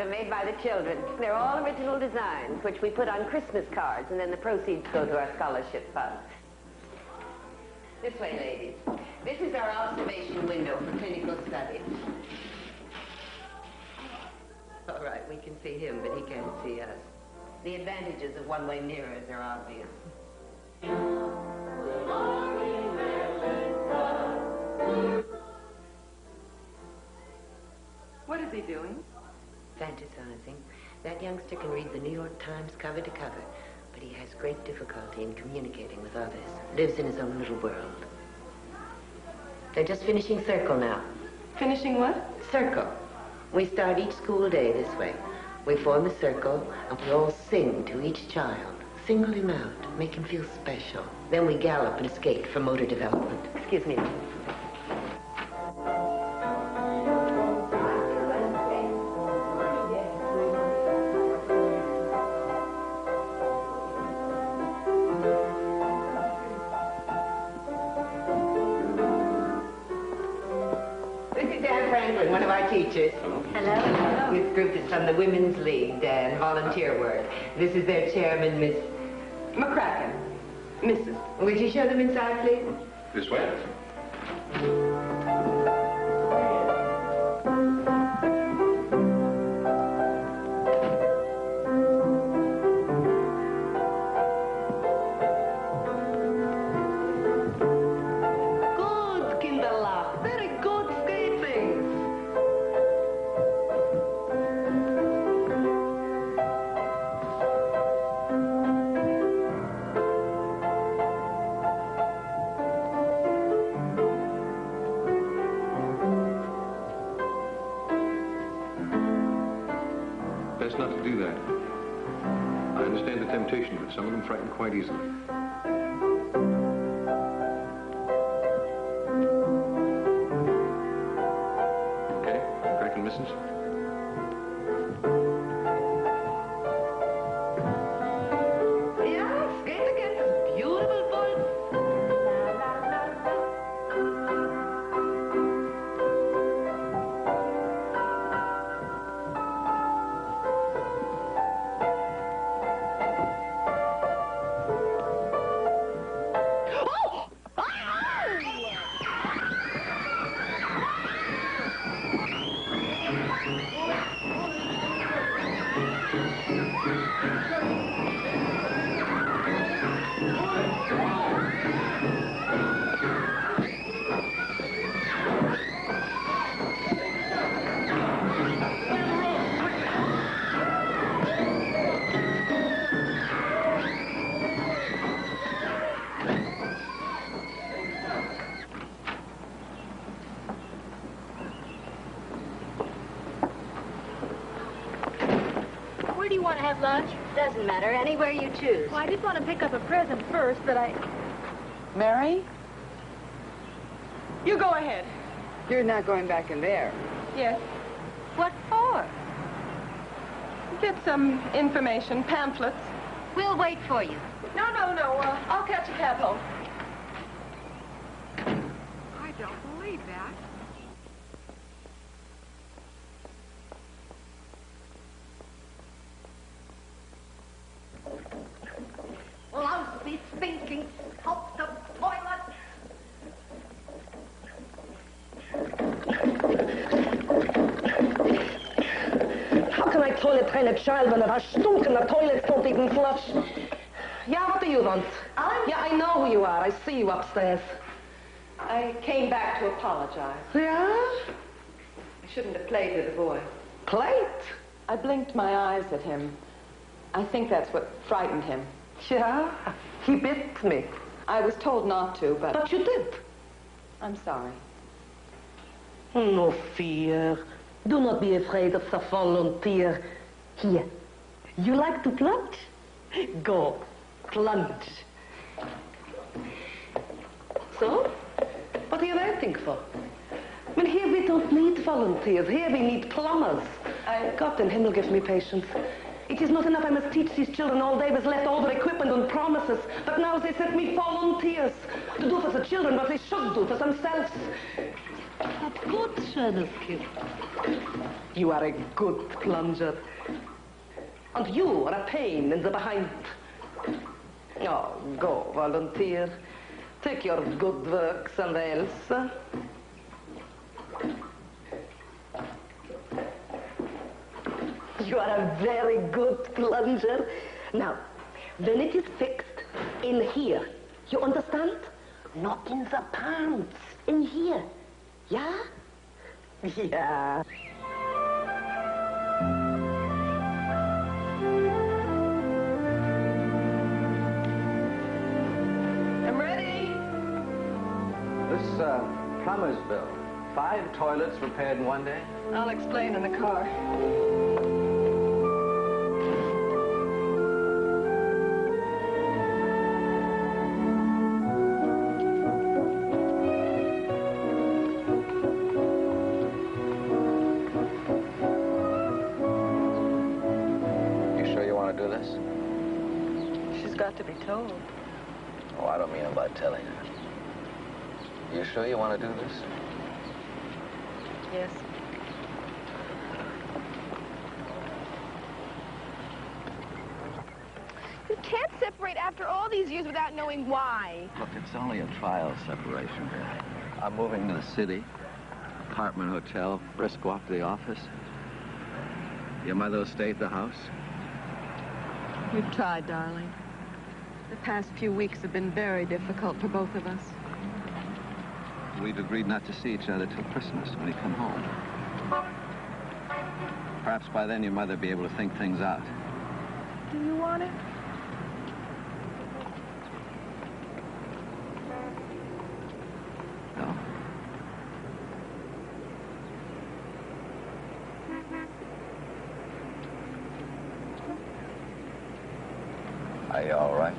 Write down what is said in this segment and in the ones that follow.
made by the children. They're all original designs, which we put on Christmas cards, and then the proceeds go to our scholarship fund. This way, ladies. This is our observation window for clinical study. All right, we can see him, but he can't see us. The advantages of one-way mirrors are obvious. What is he doing? Fantasizing. That youngster can read the New York Times cover to cover, but he has great difficulty in communicating with others. Lives in his own little world. They're just finishing Circle now. Finishing what? Circle. We start each school day this way. We form a circle, and we all sing to each child. Single him out, make him feel special. Then we gallop and skate for motor development. Excuse me. One of our teachers. Hello. This group is from the Women's League and volunteer work. This is their chairman, Miss McCracken. Mrs. Would you show them inside, please? This way. Best not to do that. I understand the temptation, but some of them frighten quite easily. Okay, cracking misses. Yeah, skate again. Beautiful boys. Where do you want to have lunch? Doesn't matter, anywhere you choose. Well, I did want to pick up a present first, but I... Mary? You go ahead. You're not going back in there. Yes. What for? Get some information, pamphlets. We'll wait for you. No. I'll catch a cab home. I don't believe that. Lousy, stinking, soaked up toilet. How can I toilet train a child when it has stunk and the toilets don't even flush? Yeah, what do you want? Yeah, I know who you are. I see you upstairs. I came back to apologize. Yeah? I shouldn't have played with the boy. Played? I blinked my eyes at him. I think that's what frightened him. Yeah, he bit me. I was told not to, but... But you did. I'm sorry. No fear. Do not be afraid of the volunteer. Here, you like to plunge? Go, plunge. So, what are you waiting for? I mean, here we don't need volunteers. Here we need plumbers. God in Himmel give me patience. It is not enough I must teach these children all day with leftover equipment and promises. But now they send me volunteers to do for the children what they should do for themselves. A good schönes Kind. You are a good plunger. And you are a pain in the behind. Oh, go, volunteer. Take your good work somewhere else. You are a very good plunger. Now, when it is fixed in here, you understand? Not in the pants, in here. Yeah? Yeah. I'm ready. This plumber's bill. 5 toilets repaired in 1 day? I'll explain in the car. Got to be told. Oh, I don't mean about telling her. You sure you want to do this? Yes. You can't separate after all these years without knowing why. Look, it's only a trial separation. I'm moving to the city. Apartment, hotel, brisk walk to the office. Your mother will stay at the house? We've tried, darling. The past few weeks have been very difficult for both of us. We've agreed not to see each other till Christmas when you come home. Perhaps by then your mother will be able to think things out. Do you want it? No. Are you all right?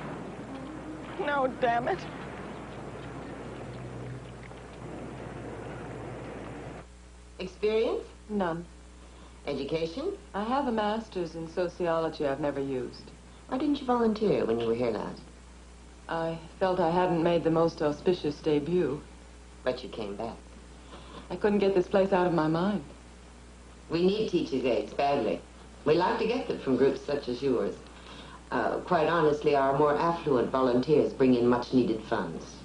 No, damn it. Experience? None. Education? I have a master's in sociology I've never used. Why didn't you volunteer when you were here last? I felt I hadn't made the most auspicious debut. But you came back. I couldn't get this place out of my mind. We need teachers' aides badly. We like to get them from groups such as yours. Quite honestly, our more affluent volunteers bring in much-needed funds.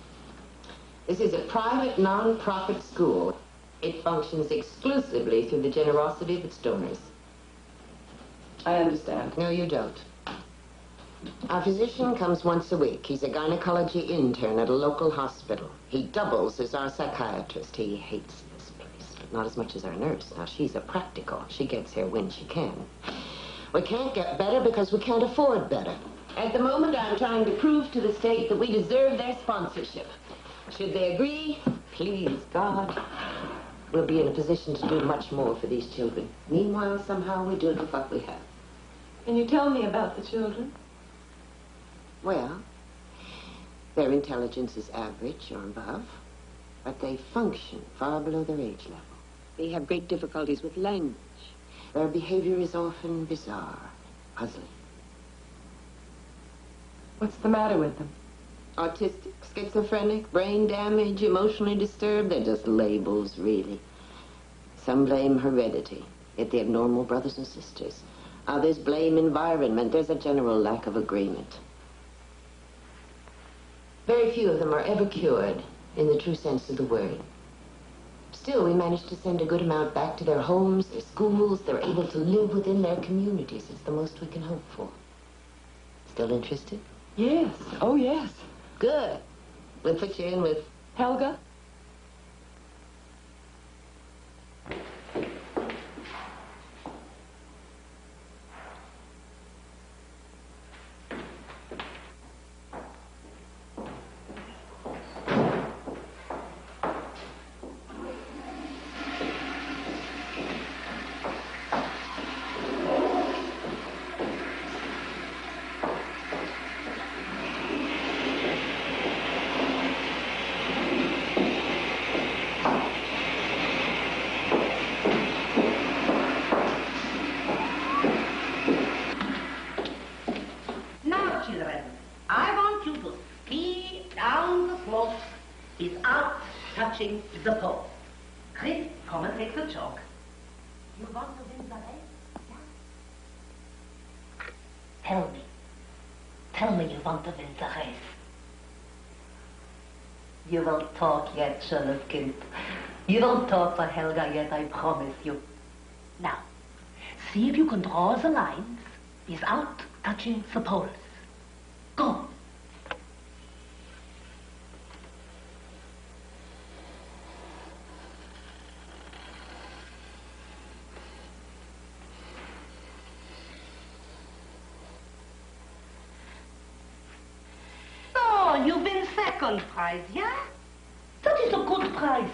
This is a private, non-profit school. It functions exclusively through the generosity of its donors. I understand. No, you don't. Our physician comes once a week. He's a gynecology intern at a local hospital. He doubles as our psychiatrist. He hates this place, but not as much as our nurse. Now, she's a practical. She gets here when she can. We can't get better because we can't afford better. At the moment, I'm trying to prove to the state that we deserve their sponsorship. Should they agree, please, God, we'll be in a position to do much more for these children. Meanwhile, somehow, we do it with what we have. Can you tell me about the children? Well, their intelligence is average or above, but they function far below their age level. They have great difficulties with language. Their behavior is often bizarre, puzzling. What's the matter with them? Autistic, schizophrenic, brain damage, emotionally disturbed. They're just labels, really. Some blame heredity, yet they have normal brothers and sisters. Others blame environment. There's a general lack of agreement. Very few of them are ever cured in the true sense of the word. Still, we managed to send a good amount back to their homes, their schools. They're able to live within their communities. It's the most we can hope for. Still interested? Yes. Oh, yes. Good. We'll put you in with Helga? Without touching the pole. Chris, come and take the chalk. You want to win the race? Yeah? Tell me. Tell me you want to win the race. You won't talk yet, schönes Kind. You won't talk for Helga yet, I promise you. Now, see if you can draw the lines without touching the poles. Go. So, you win second prize, yeah? That is a good prize.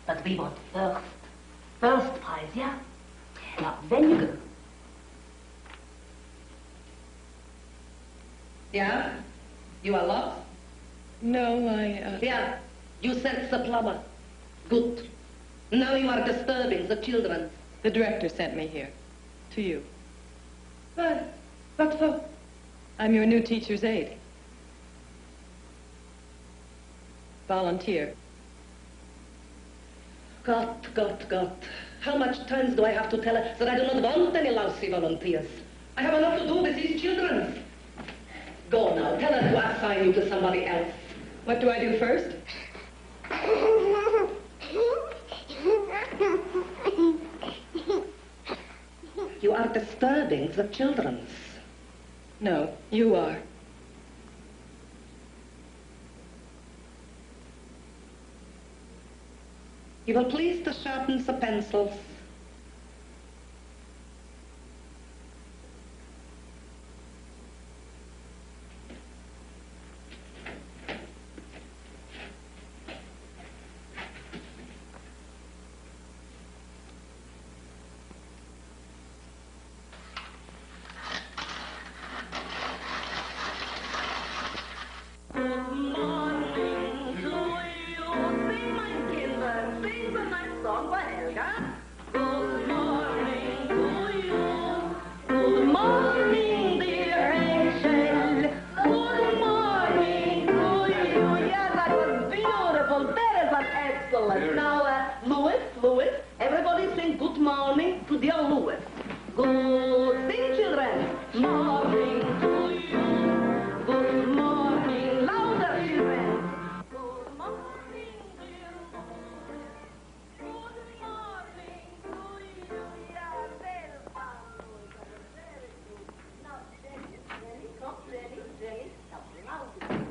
But we want first. First prize, yeah? Now, then you go. Yeah? You are lost? No, Yeah. You sent the plumber. Good. Now you are disturbing the children. The director sent me here. To you. Well, what for? I'm your new teacher's aide. Volunteer. God. How much times do I have to tell her that I do not want any lousy volunteers? I have enough to do with these children. Go now. Tell her to assign you to somebody else. What do I do first? You are disturbing the children. No, you are. You will please to sharpen the pencils. Louis, everybody sing good morning to dear Louis. Good, sing children. Morning to you. Good morning, louder children. Good morning, dear Louis. Good morning to you. Yeah, very fine, Louis. Very good. Now, Jenny, come, Jenny. Now, louder.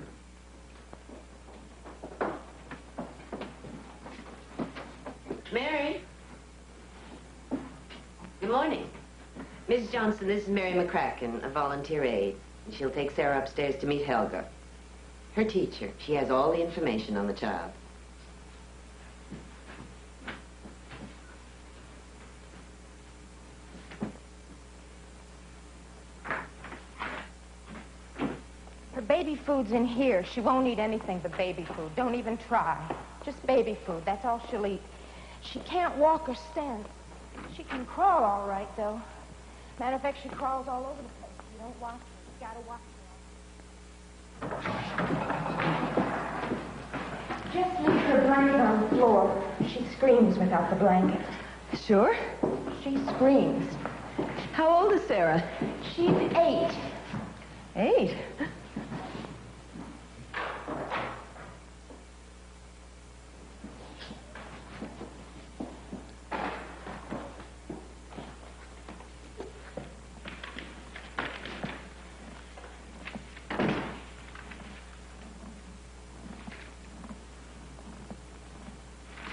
Mary? Good morning. Miss Johnson, this is Mary McCracken, a volunteer aide. And she'll take Sarah upstairs to meet Helga. Her teacher. She has all the information on the child. Her baby food's in here. She won't eat anything but baby food. Don't even try. Just baby food. That's all she'll eat. She can't walk or stand. She can crawl all right, though. Matter of fact, she crawls all over the place. You don't watch her. You gotta watch her. Just leave her blanket on the floor. She screams without the blanket. Sure. She screams. How old is Sarah? She's 8. 8?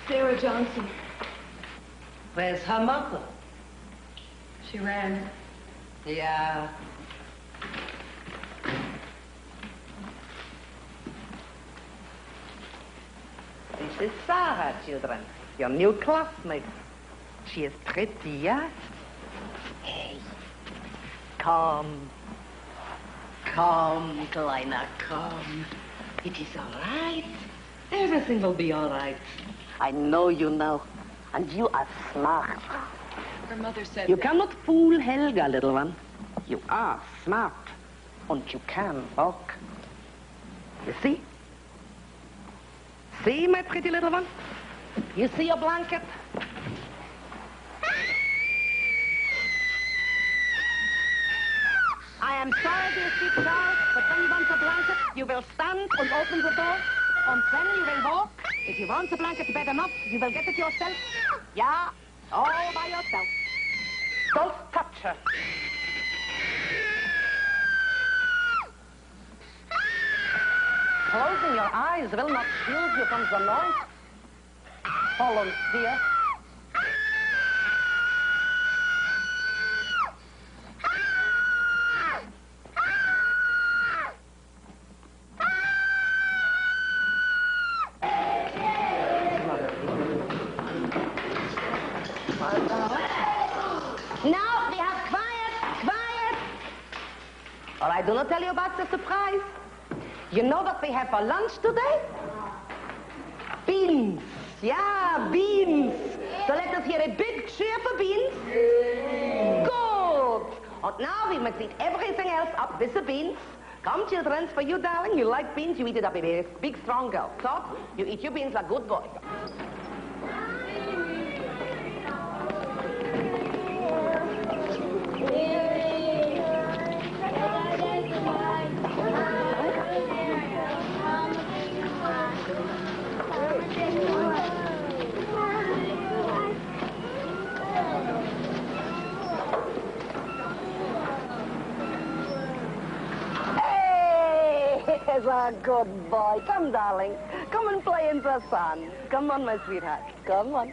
Sarah Johnson. Where's her mother? She ran. Yeah. This is Sarah, children. Your new classmate. She is pretty, yeah? Hey. Come. Come, Kleiner, come. It is all right. Everything will be all right. I know you now. And you are smart. Her mother said You cannot fool Helga, little one. You are smart. And you can walk. You see? See, my pretty little one? You see your blanket? am sorry, dear sweet Charles, but when you want a blanket, you will stand and open the door. And then you will walk. If you want the blanket bad enough, you will get it yourself. Yeah, all by yourself. Don't touch her. Closing your eyes will not shield you from the noise. Holland, dear. Now we have quiet. Well, I do not tell you about the surprise. You know what we have for lunch today? Beans. Yeah, beans. So let us hear a big cheer for beans. Good. And now we must eat everything else up with the beans. Come, children, for you, darling. You like beans, you eat it up, baby. Big, strong girl. So, you eat your beans like a good boy. He's a good boy. Come, darling. Come and play in the sun. Come on, my sweetheart. Come on.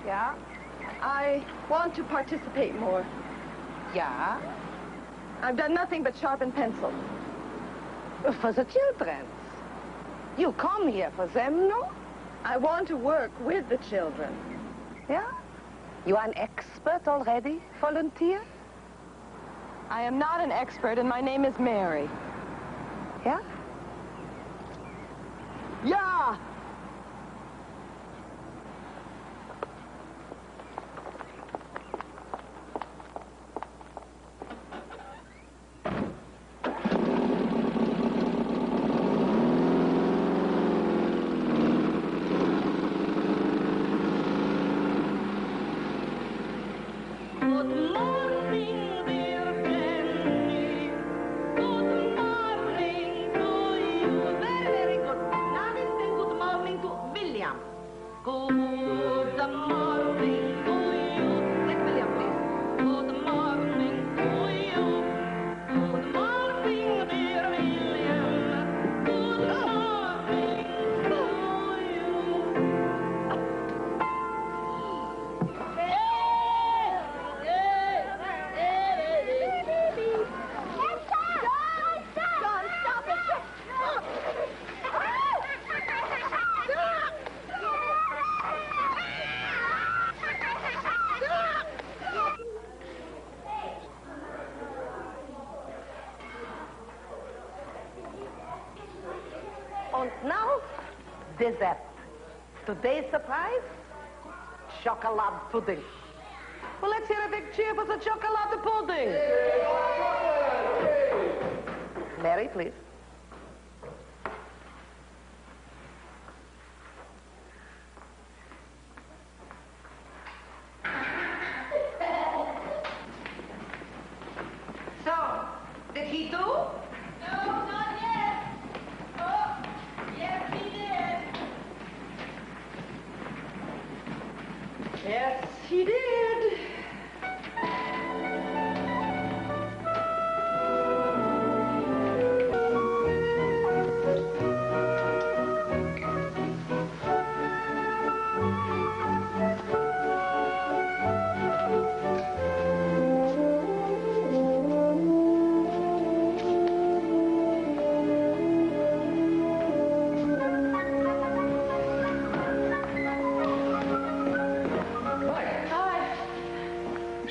Yeah? I want to participate more. Yeah? I've done nothing but sharpen pencils. For the children. You come here for them, no? I want to work with the children. Yeah? You are an expert already, volunteer? I am not an expert, and my name is Mary. Yeah? Yeah! And now, dessert. Today's surprise, chocolate pudding. Well, let's hear a big cheer for the chocolate pudding. Mary, please. So, did he do? Yes, he did.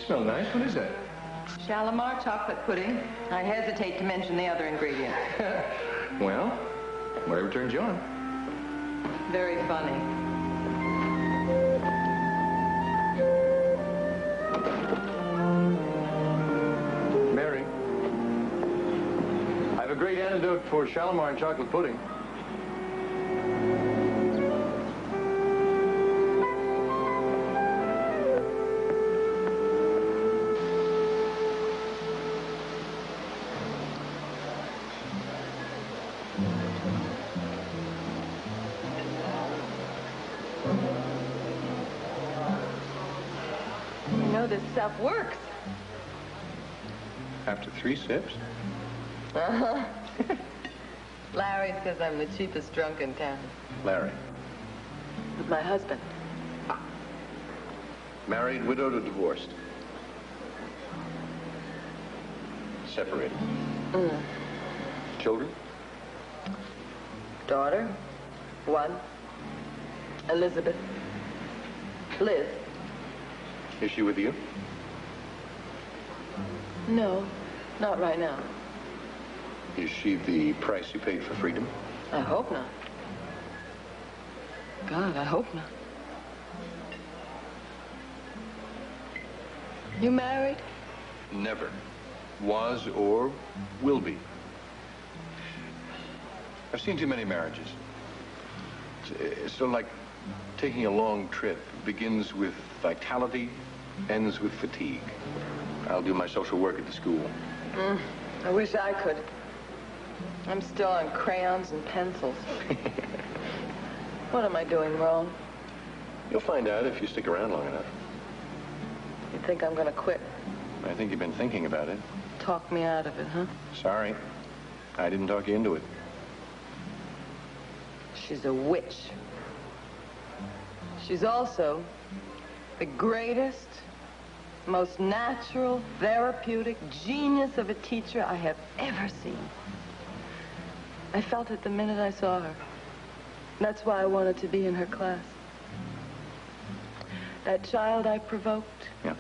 Smell nice. What is that? Shalimar chocolate pudding. I hesitate to mention the other ingredient. Well, whatever turns you on. Very funny. Mary, I have a great antidote for Shalimar and chocolate pudding. You know this stuff works. After 3 sips? Uh-huh. Larry says I'm the cheapest drunk in town. Larry. With my husband. Married, widowed, or divorced? Separated. Children? Daughter. 1. Elizabeth. Liz. Is she with you? No, not right now. Is she the price you paid for freedom? I hope not. God, I hope not. You married? Never. Was or will be. I've seen too many marriages. It's sort of like taking a long trip. It begins with vitality, ends with fatigue. I'll do my social work at the school. I wish I could. I'm still on crayons and pencils. What am I doing wrong? You'll find out if you stick around long enough. You think I'm gonna quit? I think you've been thinking about it. Talk me out of it, huh? Sorry. I didn't talk you into it. She's a witch. She's also the greatest, most natural, therapeutic genius of a teacher I have ever seen. I felt it the minute I saw her. That's why I wanted to be in her class. That child I provoked, Yeah.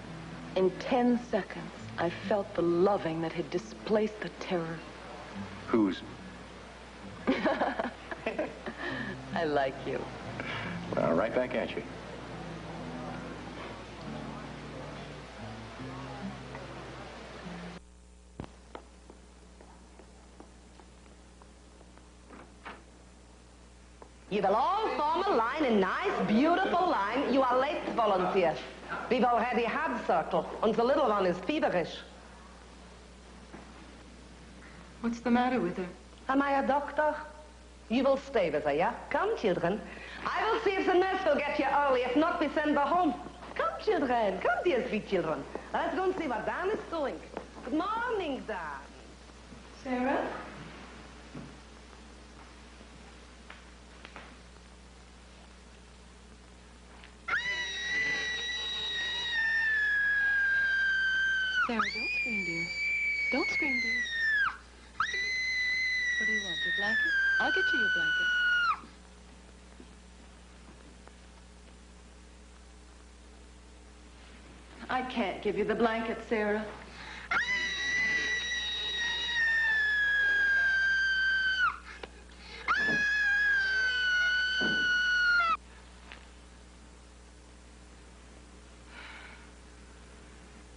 in 10 seconds, I felt the loving that had displaced the terror. Whose? I like you. Well, right back at you. You will all form a line, a nice, beautiful line. You are late, volunteer. We've already had circle. And the little one is feverish. What's the matter with her? Am I a doctor? You will stay with her, yeah? Come, children. I will see if the nurse will get you early. If not, we send her home. Come, children. Come, dear sweet children. Let's go and see what Dan is doing. Good morning, Dan. Sarah? Sarah, don't scream, dear. Don't scream, dear. What do you want, your blanket? I'll get you your blanket. I can't give you the blanket, Sarah.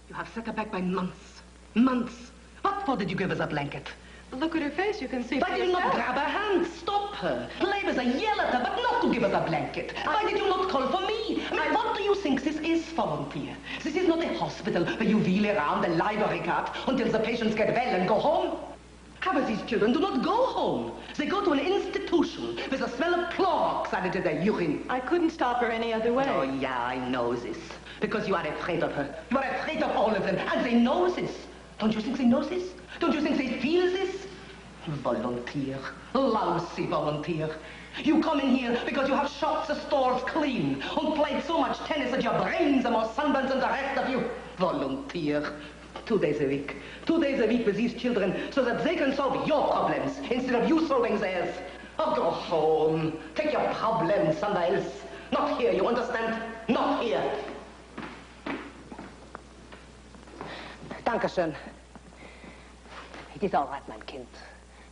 You have set her back by months. Months. What for did you give us a blanket? Look at her face. You can see Why for did you not yourself. grab her hand? Stop her. Play with her, yell at her, but not to give us a blanket. Why did you not call for me? I mean, what do you think this is, volunteer? This is not a hospital where you wheel around a library cart until the patients get well and go home. However, these children do not go home. They go to an institution with a smell of Clorox added to their urine. I couldn't stop her any other way. Oh, yeah, I know this. Because you are afraid of her. You are afraid of all of them. And they know this. Don't you think they know this? Don't you think they feel this? Volunteer. Lousy volunteer. You come in here because you have shopped the stores clean and played so much tennis that your brains are more sunburnt than the rest of you. Volunteer. 2 days a week. 2 days a week with these children so that they can solve your problems instead of you solving theirs. Oh, go home. Take your problems somewhere else. Not here, you understand? Not here. Dankeschön. It is all right, mein Kind.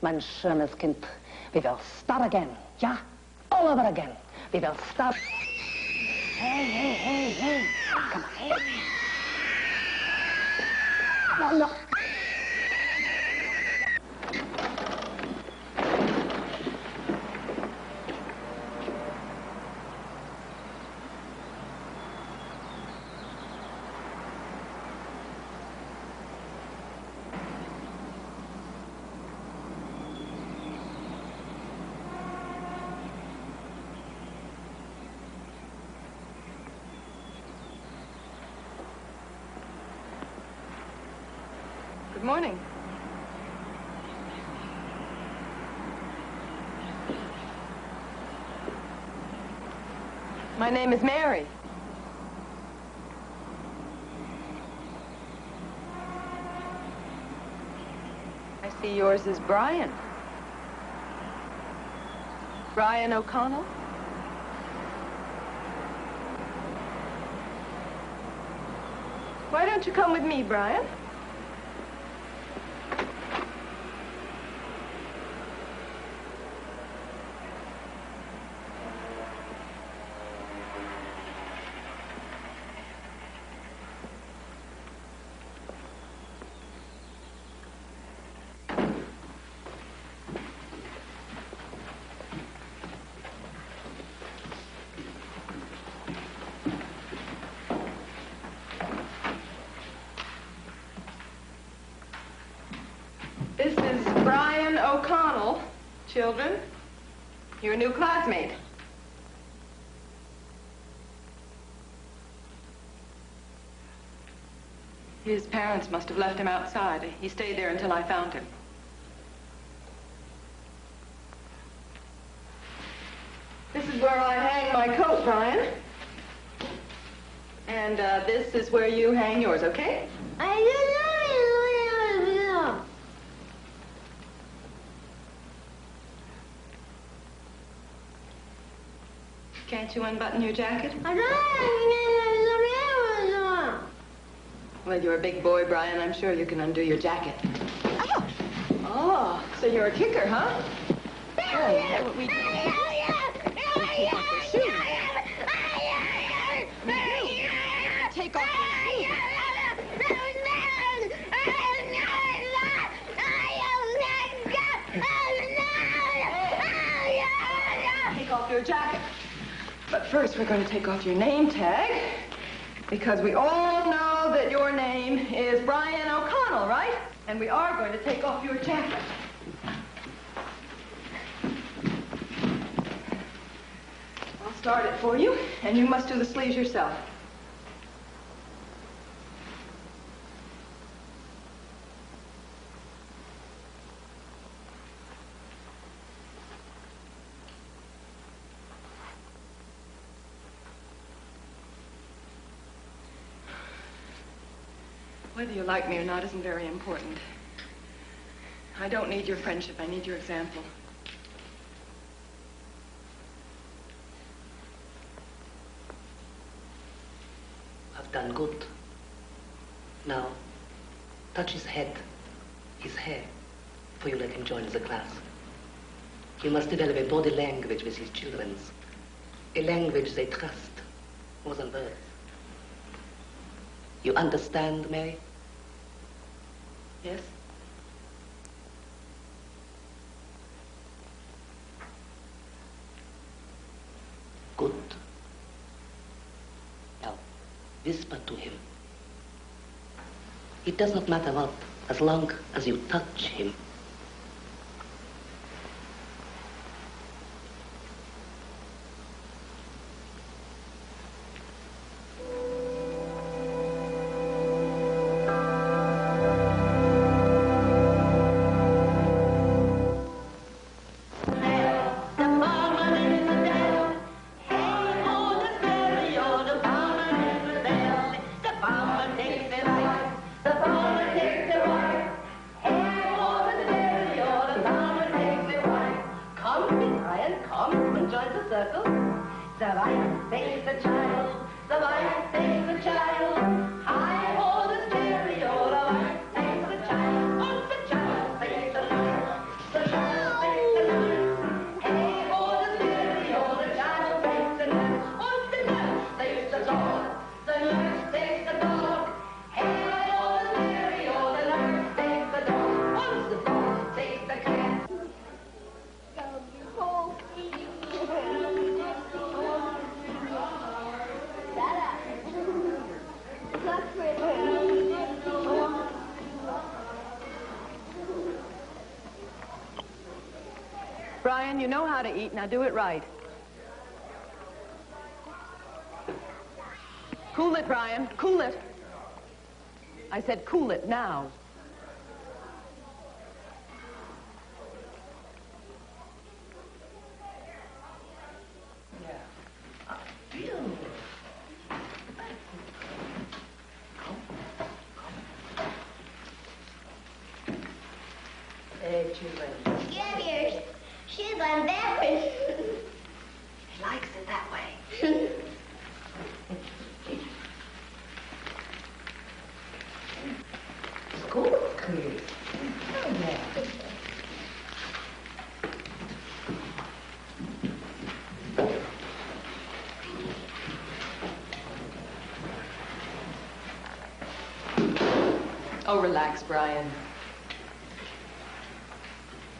Mein schönes Kind. We will start again, ja? all over again. We will start. Hey. Come on. Hey. No. Good morning. My name is Mary. I see yours is Brian. Brian O'Connell? Why don't you come with me, Brian? This is Brian O'Connell, children. Your new classmate. His parents must have left him outside. He stayed there until I found him. This is where I hang my coat, Brian. And this is where you hang yours, okay? Can't you unbutton your jacket? Well, you're a big boy, Brian. I'm sure you can undo your jacket. Oh, so you're a kicker, huh? Oh, you know what we do? We take off your shoes. Take off your shoes. Take off your jacket. But first, we're going to take off your name tag, because we all know that your name is Brian O'Connell, right? And we are going to take off your jacket. I'll start it for you, and you must do the sleeves yourself. Whether you like me or not isn't very important. I don't need your friendship. I need your example. I've done good. Now, touch his head, his hair, before you let him join the class. You must develop a body language with his children's. A language they trust more than words. You understand, Mary? Yes? Good. Now, whisper to him. It does not matter what, as long as you touch him. Brian, you know how to eat. Now do it right. Cool it, Brian. Cool it. I said cool it now. Get here. She's on backwards. He likes it that way. School quiz. Oh, yeah. Oh, relax, Brian.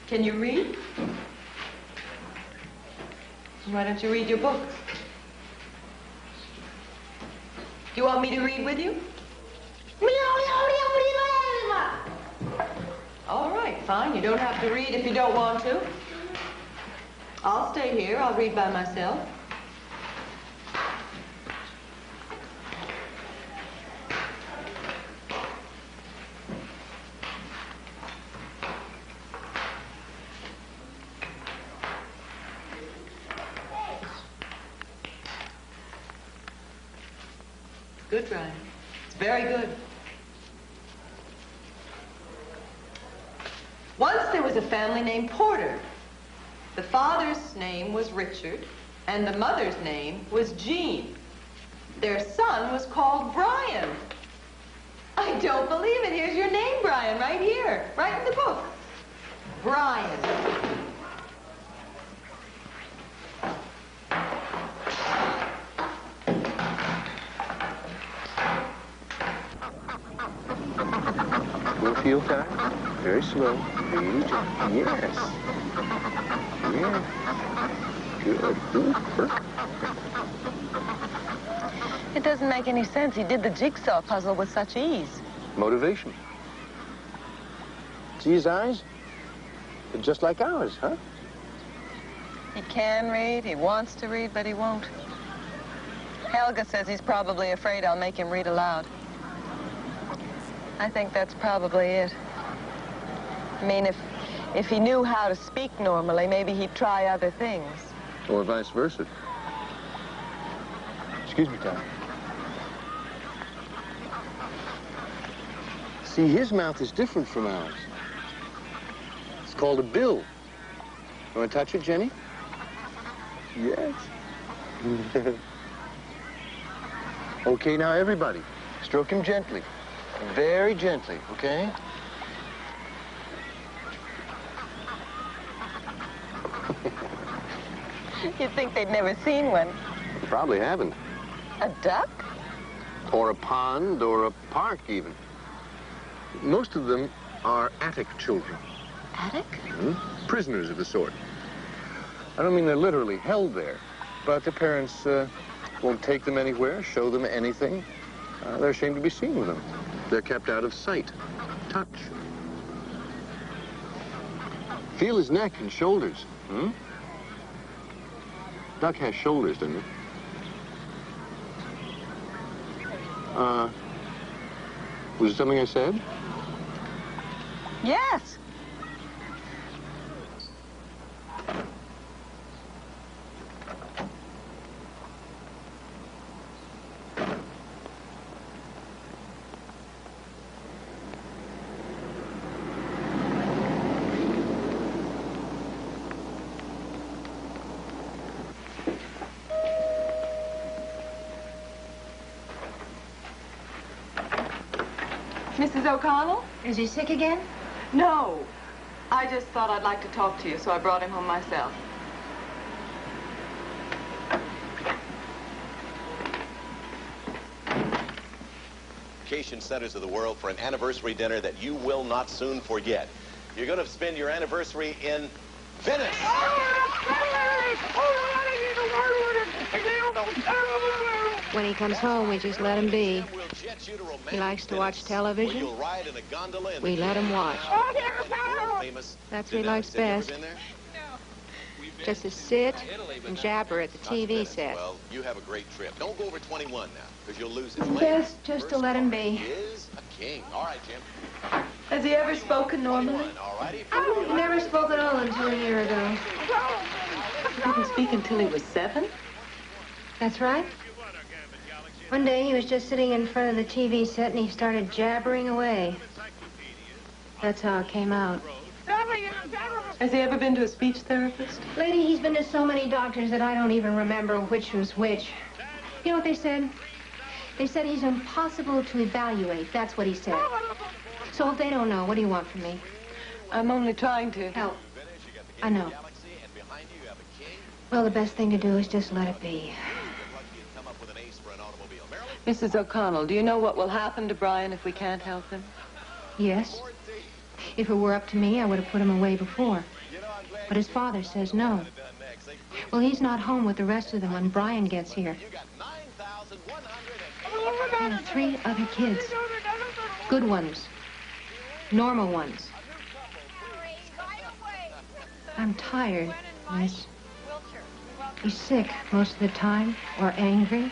Can you read? Why don't you read your books? Do you want me to read with you? All right, fine. You don't have to read if you don't want to. I'll stay here. I'll read by myself. Good, Brian. It's very good. Once there was a family named Porter. The father's name was Richard, and the mother's name was Jean. Their son was called Brian. I don't believe it. Here's your name, Brian, right here, right in the book. Brian. Feel time. Very slow. Very gentle. Yes. Yeah. Good. Good. Perfect. It doesn't make any sense. He did the jigsaw puzzle with such ease. Motivation. See his eyes? They're just like ours, huh? He can read, he wants to read, but he won't. Helga says he's probably afraid I'll make him read aloud. I think that's probably it. I mean, if he knew how to speak normally, maybe he'd try other things. Or vice versa. Excuse me, Tom. See, his mouth is different from ours. It's called a bill. You want to touch it, Jenny? Yes. Okay, now everybody, stroke him gently. Very gently, okay? You'd think they'd never seen one. You probably haven't. A duck? Or a pond, or a park, even. Most of them are attic children. Attic? Prisoners of the sort. I don't mean they're literally held there, but their parents won't take them anywhere, show them anything. They're ashamed to be seen with them. They're kept out of sight, touch. Feel his neck and shoulders, Duck has shoulders, doesn't it? Was it something I said? Yes. Mrs. O'Connell? Is he sick again? No. I just thought I'd like to talk to you, so I brought him home myself. Vacation centers of the world for an anniversary dinner that you will not soon forget. You're going to spend your anniversary in Venice. When he comes home, we just let him be. He likes to watch television. We let him watch. That's what he likes best. just to sit and jabber at the TV set. Well, you have a great trip. Don't go over 21 now, because you'll lose his Best just to let him be. He is a king. All right, Jim. Has he ever spoken normally? All righty. He never spoke at all until a year ago. He didn't speak until he was 7? That's right. One day he was just sitting in front of the TV set and he started jabbering away. That's how it came out. Has he ever been to a speech therapist? Lady, he's been to so many doctors that I don't even remember which was which. You know what they said? They said he's impossible to evaluate. That's what he said. So if they don't know, what do you want from me? I'm only trying to help. I know. Well, the best thing to do is just let it be. Mrs. O'Connell, do you know what will happen to Brian if we can't help him? Yes. If it were up to me, I would have put him away before. But his father says no. Well, he's not home with the rest of them when Brian gets here. There are 3 other kids. Good ones. Normal ones. I'm tired, miss. He's sick most of the time, or angry,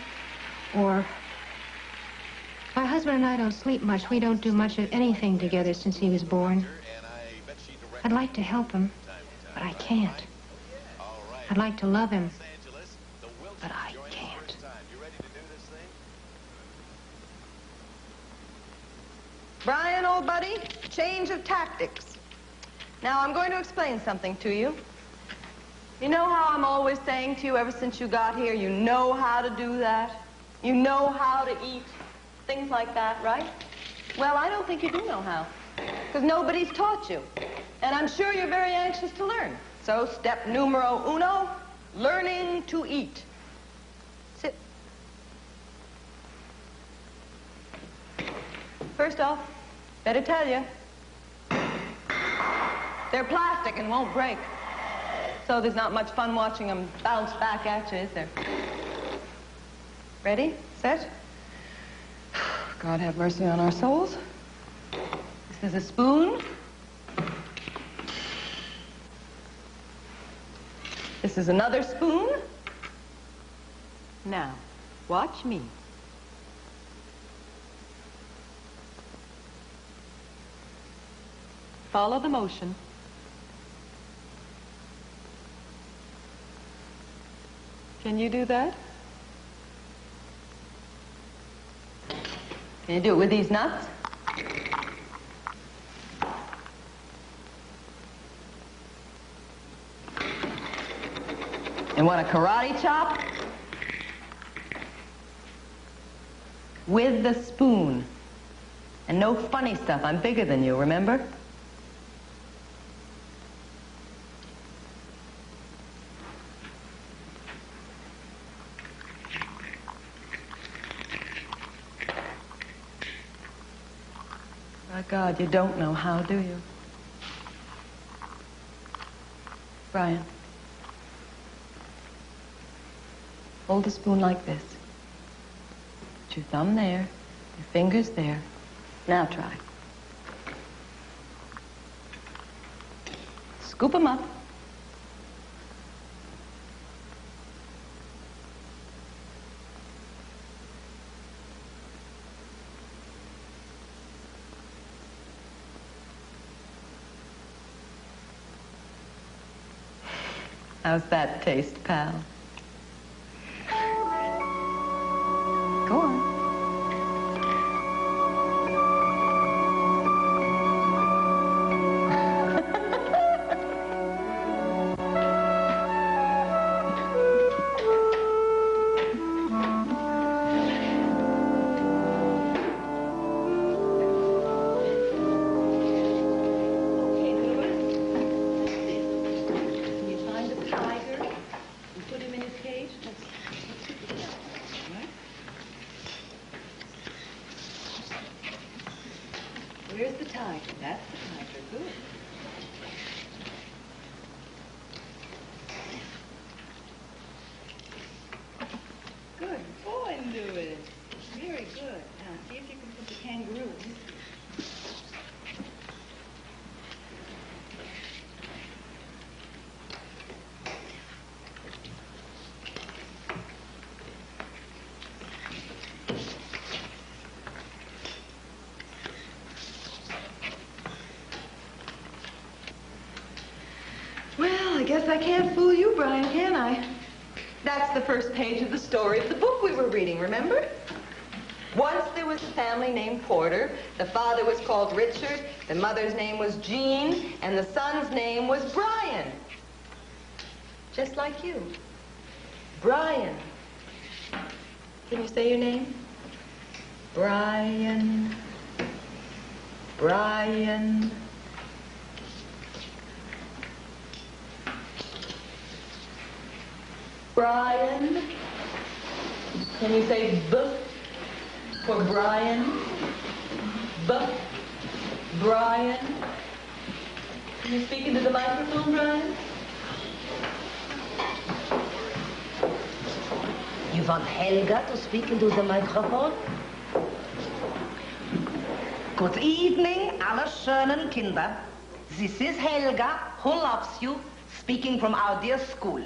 or... My husband and I don't sleep much. We don't do much of anything together since he was born. I'd like to help him, but I can't. I'd like to love him, but I can't. Brian, old buddy, change of tactics. Now, I'm going to explain something to you. You know how I'm always saying to you ever since you got here, you know how to do that? You know how to eat? Things like that, right? Well, I don't think you do know how, because nobody's taught you. And I'm sure you're very anxious to learn. So step numero uno, learning to eat. Sit. First off, better tell you, they're plastic and won't break. So there's not much fun watching them bounce back at you, is there? Ready? Set? God have mercy on our souls. This is a spoon. This is another spoon. Now, watch me. Follow the motion. Can you do that? Can you do it with these nuts? And what, a karate chop? With the spoon. And no funny stuff. I'm bigger than you, remember? My God, you don't know how, do you? Brian. Hold the spoon like this. Put your thumb there, your fingers there. Now try. Scoop them up. How's that taste, pal? Go on. Where's the tiger? That's the tiger. Good. Good boy, Louis. Very good. Now, see if you can put the kangaroo in his teeth. guess I can't fool you, Brian, can I? That's the first page of the story of the book we were reading, remember? Once there was a family named Porter. The father was called Richard, the mother's name was Jean, and the son's name was Brian. Just like you. Brian. Can you say your name? Brian. Brian. Brian. Can you say B for Brian? B. Brian. Can you speak into the microphone, Brian? You want Helga to speak into the microphone? Good evening, alle schönen Kinder. This is Helga, who loves you, speaking from our dear school.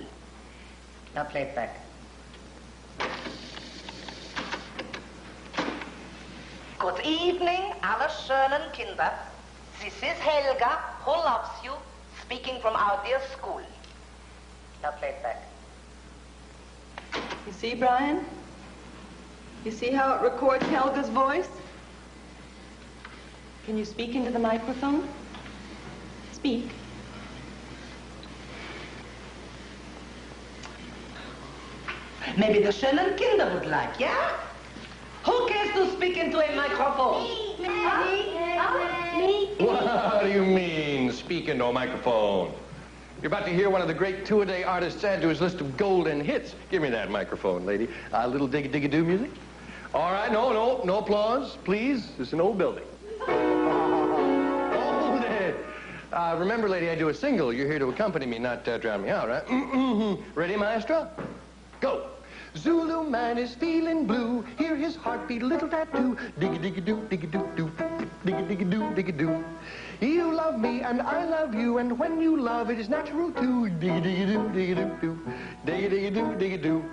Now play it back. Good evening, alle schönen Kinder. This is Helga, who loves you, speaking from our dear school. Now play it back. You see, Brian? You see how it records Helga's voice? Can you speak into the microphone? Speak. Maybe the schönen Kinder would like, yeah? Who cares to speak into a microphone? Me. What do you mean, speak into a microphone? You're about to hear one of the great two-a-day artists add to his list of golden hits. Give me that microphone, lady. A little digga-digga-doo music. All right, no applause, please. It's an old building. Hold it. Remember, lady, I do a single. You're here to accompany me, not drown me out, right? Ready, maestro? Go. Zulu man is feeling blue. Hear his heartbeat, a little tattoo. Digga-digga-doo, digga-doo-doo. Digga-digga-doo, digga-doo. You love me and I love you, and when you love, it is natural too. Digga-digga-doo, digga-doo-doo. Digga-digga-doo, digga-doo.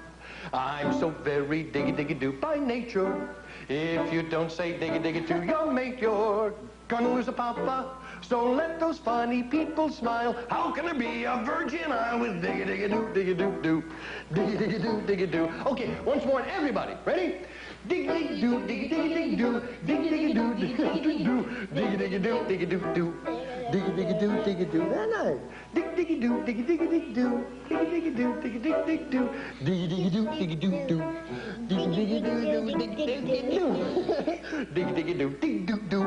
I'm so very digga-digga-doo by nature. If you don't say digga-digga to your mate, you're gonna lose a papa. So let those funny people smile. How can I be a virgin isle with digga-digga-doo, digga-doo-doo? Digga-digga-doo, digga-doo. Okay, once more, everybody. Ready? Digga-digga-doo, digga-digga-doo, digga-digga-doo, digga-digga-doo, digga-digga-doo, digga-doo-doo. Digga-digga-doo, digga-doo. Very nice. Digga-digga-doo, digga-digga-doo, digga-digga-doo, digga-digga-doo, digga-digga-doo, digga-doo-doo. Digga-digga-doo, digga-digga-doo. Digga-digga-doo, digga-doo-doo.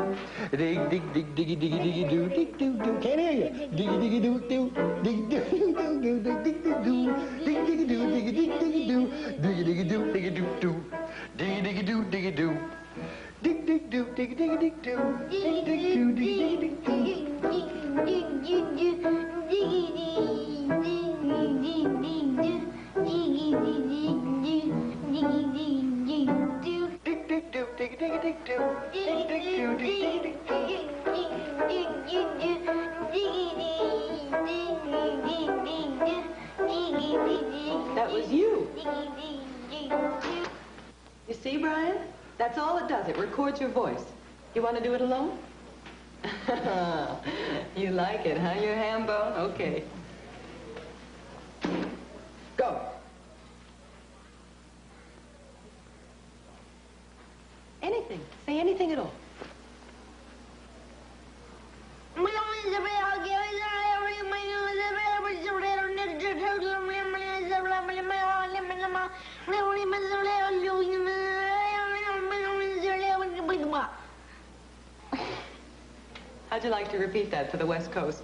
Dig-dig-dig-digga-digga-digga-doo, dig-doo-doo. Can't hear you. Digga-digga-doo-doo, dig-doo-doo-doo, dig-digga-doo, dig-digga-doo, digga-digga-digga-doo, digga-digga-doo, digga-doo-doo. Digga-digga-doo, digga-doo. Dig-dig-doo, digga-digga-dig-doo. Dig-dig-doo, digga-digga-dig-doo. That was you. You see, Brian? That's all it does. It records your voice. You want to do it alone? You like it, huh, your ham bone? Okay. Go. Anything. Say anything at all. How'd you like to repeat that for the West Coast?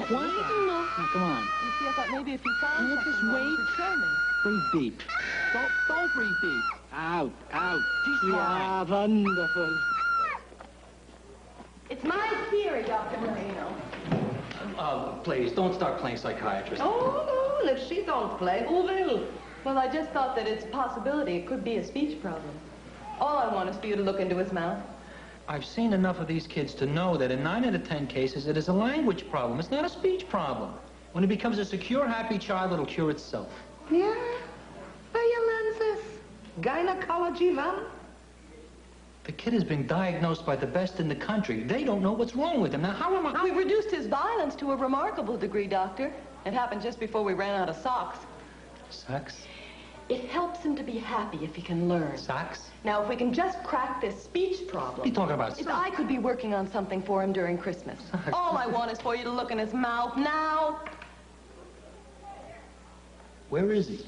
quiet. Now, come on. You see, I thought maybe if you found Just something wrong, wait. you could show me. Repeat. Don't repeat. Out. Yeah, wonderful. It's my theory, Dr. Marino. Please, don't start playing psychiatrist. Oh, no, and if she don't play, who will? Well, I just thought that it's a possibility. It could be a speech problem. All I want is for you to look into his mouth. I've seen enough of these kids to know that in 9 out of 10 cases, it is a language problem. It's not a speech problem. When it becomes a secure, happy child, it'll cure itself. Yeah? Where you learn this? Gynecology, man? The kid is being diagnosed by the best in the country. They don't know what's wrong with him. Now, how am I... We've reduced his violence to a remarkable degree, Doctor. It happened just before we ran out of socks. Socks? It helps him to be happy if he can learn. Socks? Now, if we can just crack this speech problem... What are you talking about? If I could be working on something for him during Christmas. All I want is for you to look in his mouth now. Where is he?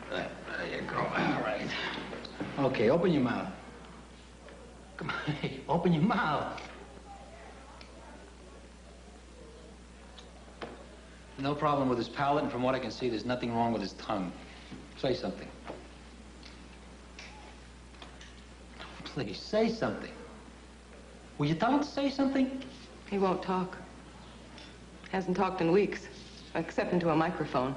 There you go. All right. Okay, open your mouth. Come on, hey, open your mouth. No problem with his palate, and from what I can see, there's nothing wrong with his tongue. Say something. Please, say something. Will you tell him to say something? He won't talk. Hasn't talked in weeks, except into a microphone.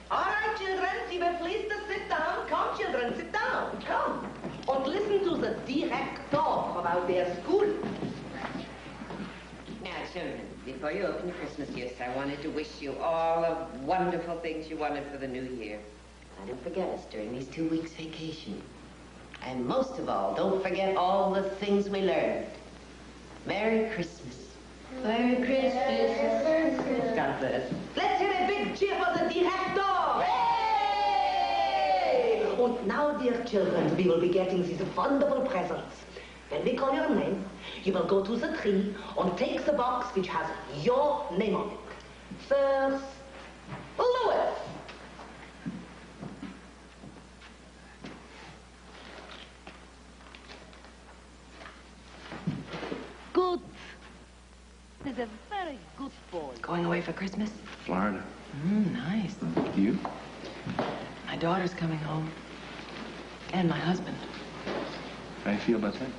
All right, children, you may please to sit down. Come, children, sit down. Come. And listen to the director about their school. Now, children, before you open your Christmas gifts, I wanted to wish you all the wonderful things you wanted for the new year. Now, don't forget us during these 2 weeks vacation. And most of all, don't forget all the things we learned. Merry Christmas. Merry Christmas. God bless. Let's hear a big cheer for the director. Hey! And now, dear children, we will be getting these wonderful presents. When we call your name, you will go to the tree and take the box which has your name on it. First, Louis. Good. He's a very good boy. Going away for Christmas? Florida. Nice. You? My daughter's coming home. And my husband. How do you feel about that?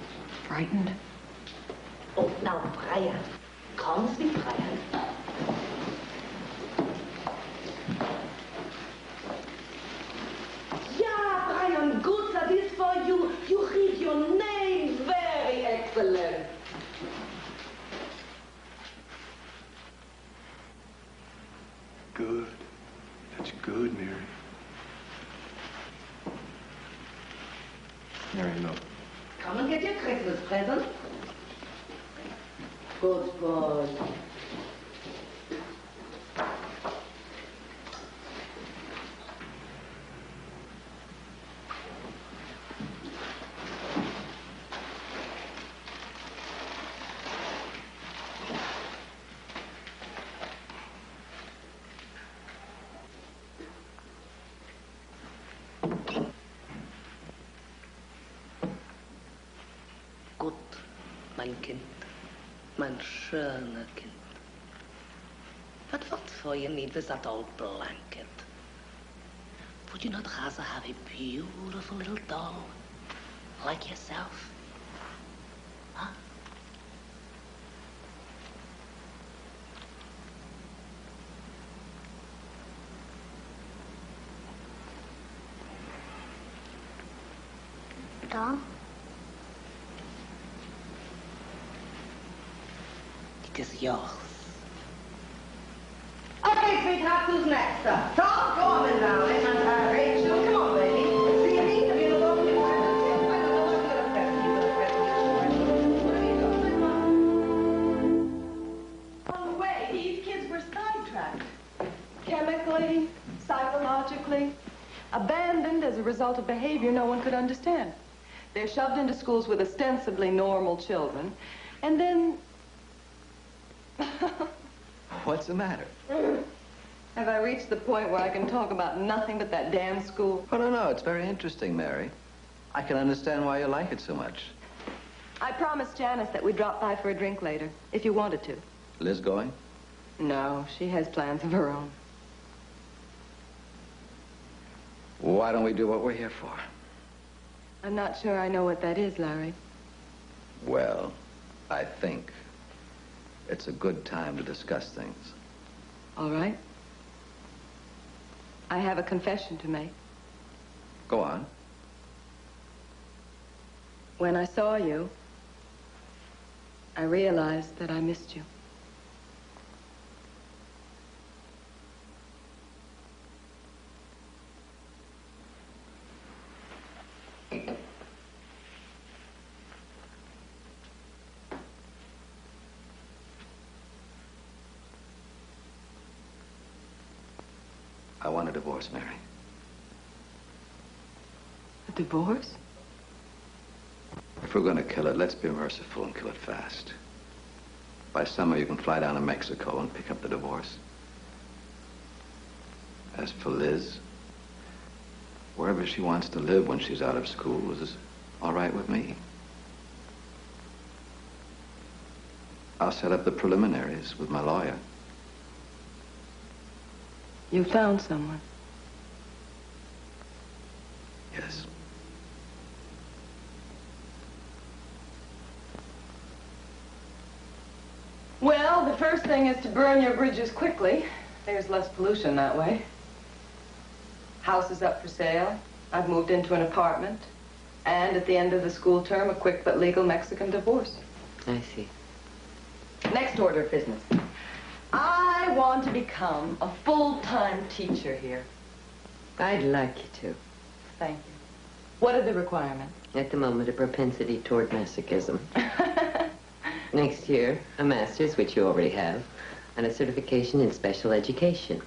Frightened. Oh, now, Brian. Kommst mit Brian. Yeah, Brian, good, that is for you. You read your name. Very excellent. Good. That's good, Mary. Mary, no. Come and get your Christmas present. Good boy. Gut, mein Kind. Mein schöner Kind. But what for you need this that old blanket? Would you not rather have a beautiful little doll like yourself? Huh? Doll? It is yours. Okay, sweetheart, who's next? Tom, go on in now. Rachel, come on, baby. See you need to be able to On the way, these kids were sidetracked. Chemically, psychologically, abandoned as a result of behavior no one could understand. They're shoved into schools with ostensibly normal children, and then... What's the matter? Have I reached the point where I can talk about nothing but that damn school? Oh, no, it's very interesting, Mary. I can understand why you like it so much. I promised Janice that we'd drop by for a drink later, if you wanted to. Liz going? No, she has plans of her own. Why don't we do what we're here for? I'm not sure I know what that is, Larry. Well, I think it's a good time to discuss things. All right. I have a confession to make. Go on. When I saw you, I realized that I missed you. I want a divorce, Mary. A divorce? If we're going to kill it, let's be merciful and kill it fast. By summer, you can fly down to Mexico and pick up the divorce. As for Liz, wherever she wants to live when she's out of school is all right with me. I'll set up the preliminaries with my lawyer. You found someone? Yes. Well, the first thing is to burn your bridges quickly. There's less pollution that way. House is up for sale. I've moved into an apartment. And at the end of the school term, a quick but legal Mexican divorce. I see. Next order of business. I want to become a full-time teacher here. I'd like you to. Thank you. What are the requirements? At the moment, a propensity toward masochism. Next year, a master's, which you already have, and a certification in special education.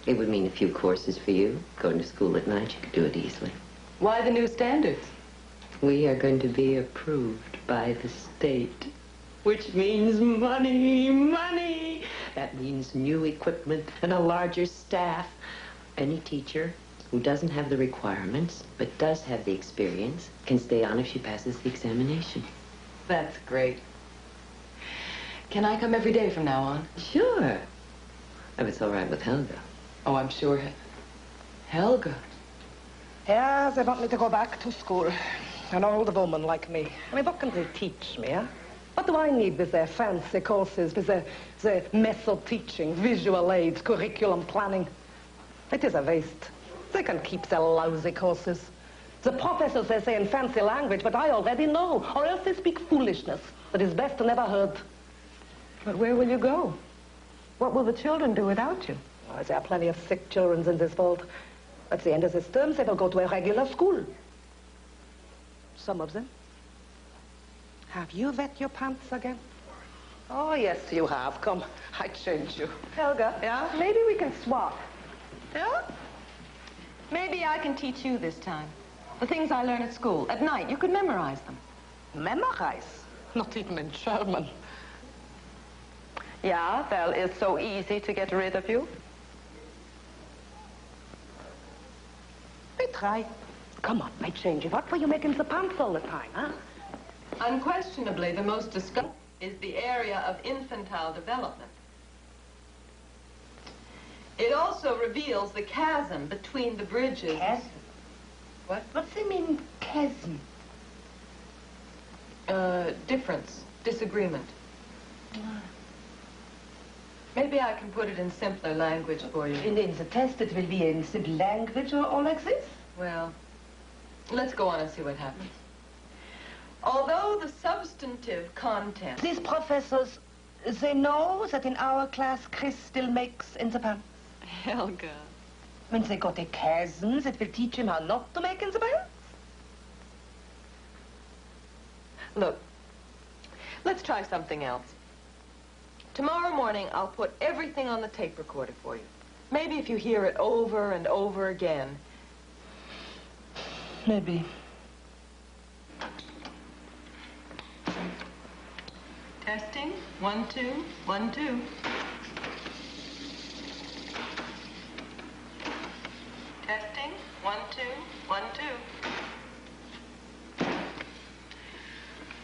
It would mean a few courses for you. Going to school at night, you could do it easily. Why the new standards? We are going to be approved by the state, which means money, money. That means new equipment and a larger staff. Any teacher who doesn't have the requirements, but does have the experience, can stay on if she passes the examination. That's great. Can I come every day from now on? Sure. If it's all right with Helga. Oh, I'm sure. Helga? Yeah, they want me to go back to school. An old woman like me. I mean, what can they teach me, eh? What do I need with their fancy courses, with their method teaching, visual aids, curriculum planning? It is a waste. They can keep their lousy courses. The professors, they say in fancy language, but I already know. Or else they speak foolishness that is best never heard. But where will you go? What will the children do without you? Oh, there are plenty of sick children in this world. At the end of this term, they will go to a regular school. Some of them. Have you wet your pants again? Oh, yes, you have. Come, I change you. Helga? Yeah? Maybe we can swap. Yeah? Maybe I can teach you this time. The things I learn at school. At night, you could memorize them. Memorize? Not even in German. Yeah, well, it's so easy to get rid of you. We try. Come on, I change you. What were you making the pants all the time, huh? Unquestionably, the most discussed is the area of infantile development. It also reveals the chasm between the bridges. Chasm? What? What's it mean, chasm? Difference, disagreement. Maybe I can put it in simpler language for you. In the test, it will be in simple language or like this? Well, let's go on and see what happens. Although the substantive content... These professors, they know that in our class Chris still makes in the pants. Helga. When they got a chasm, it will teach him how not to make in the pants. Look, let's try something else. Tomorrow morning, I'll put everything on the tape recorder for you. Maybe if you hear it over and over again. Maybe. Testing. 1, 2, 1, 2. 1, 2.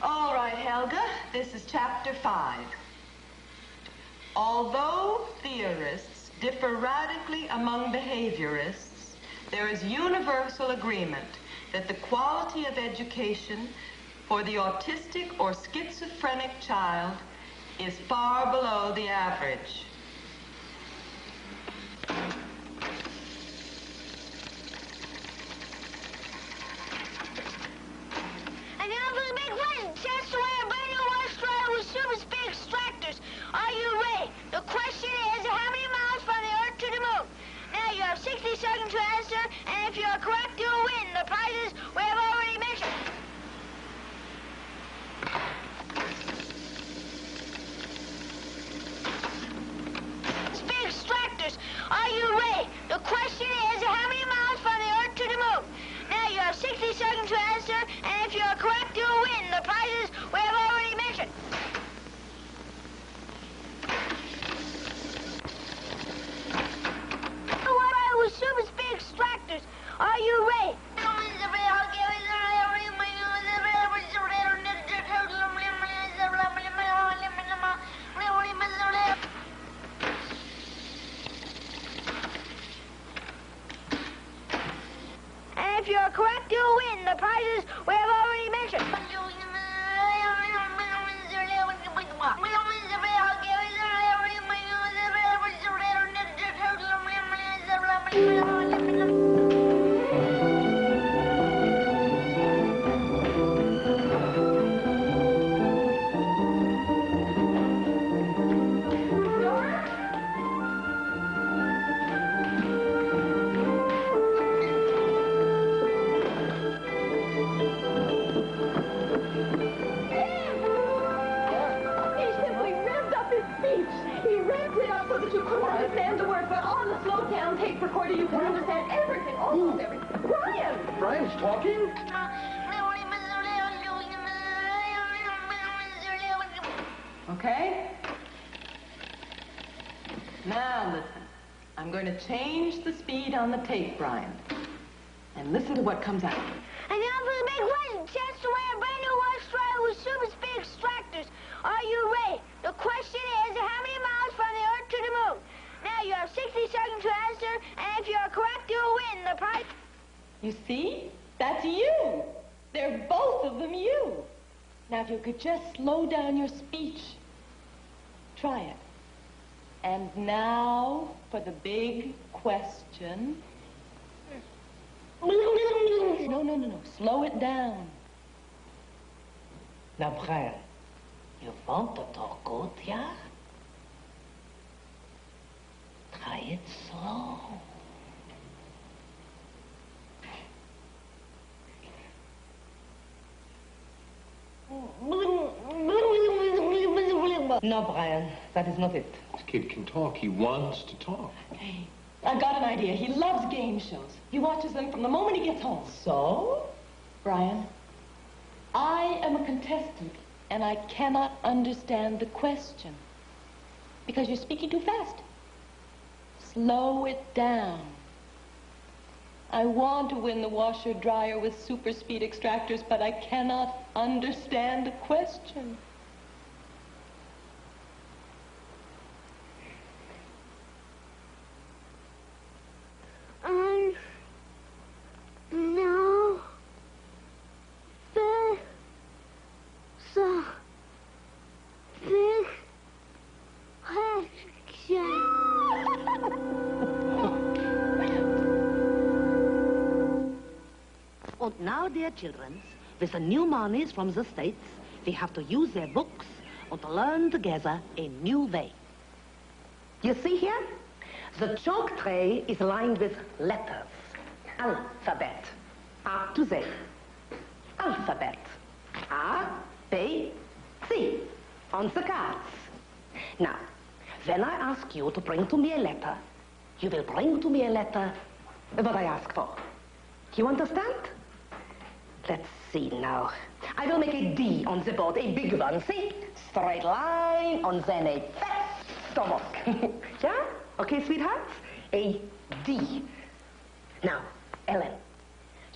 All right, Helga, this is chapter 5. Although theorists differ radically among behaviorists, there is universal agreement that the quality of education for the autistic or schizophrenic child is far below the average. And now for the big one. Chance to wear a brand new wash dryer with super speed extractors. Are you ready? The question is, how many miles from the Earth to the Moon? Now you have 60 seconds to answer, and if you are correct, you'll win the prizes we have already mentioned. Speed extractors. Are you ready? The question is, how many miles from the Earth to the Moon? Now you have 60 seconds to answer, and if you are correct, you'll win the prizes we have already mentioned. With super speed extractors. Are you ready? And if you're correct, you'll win the prizes we have already mentioned. Brian's talking? Okay? Now listen. I'm going to change the speed on the tape, Brian. And listen to what comes out. And now for the big one. Chance to wear a brand new wash dryer with super speed extractors. Are you ready? The question is, how many miles from the Earth to the Moon? Now you have 60 seconds to answer, and if you're correct, you'll win the prize. You see? That's you. They're both of them you. Now, if you could just slow down your speech. Try it. And now for the big question. No. Slow it down. Now, Brian, you want to talk good, yeah? Try it slow. No, Brian, that is not it. This kid can talk. He wants to talk. Hey, I've got an idea. He loves game shows. He watches them from the moment he gets home. So? Brian, I am a contestant, and I cannot understand the question. Because you're speaking too fast. Slow it down. I want to win the washer-dryer with super speed extractors, but I cannot understand the question. No. Big And now, dear children, with the new monies from the States, we have to use their books and learn together a new way. You see here? The chalk tray is lined with letters. Alphabet. A to Z. Alphabet. A, B, C. On the cards. Now, when I ask you to bring to me a letter, you will bring to me a letter what I ask for. You understand? Let's see now. I will make a D on the board, a big one, see? Straight line, and then a fat stomach. Yeah? Okay, sweethearts? A D. Now, Ellen,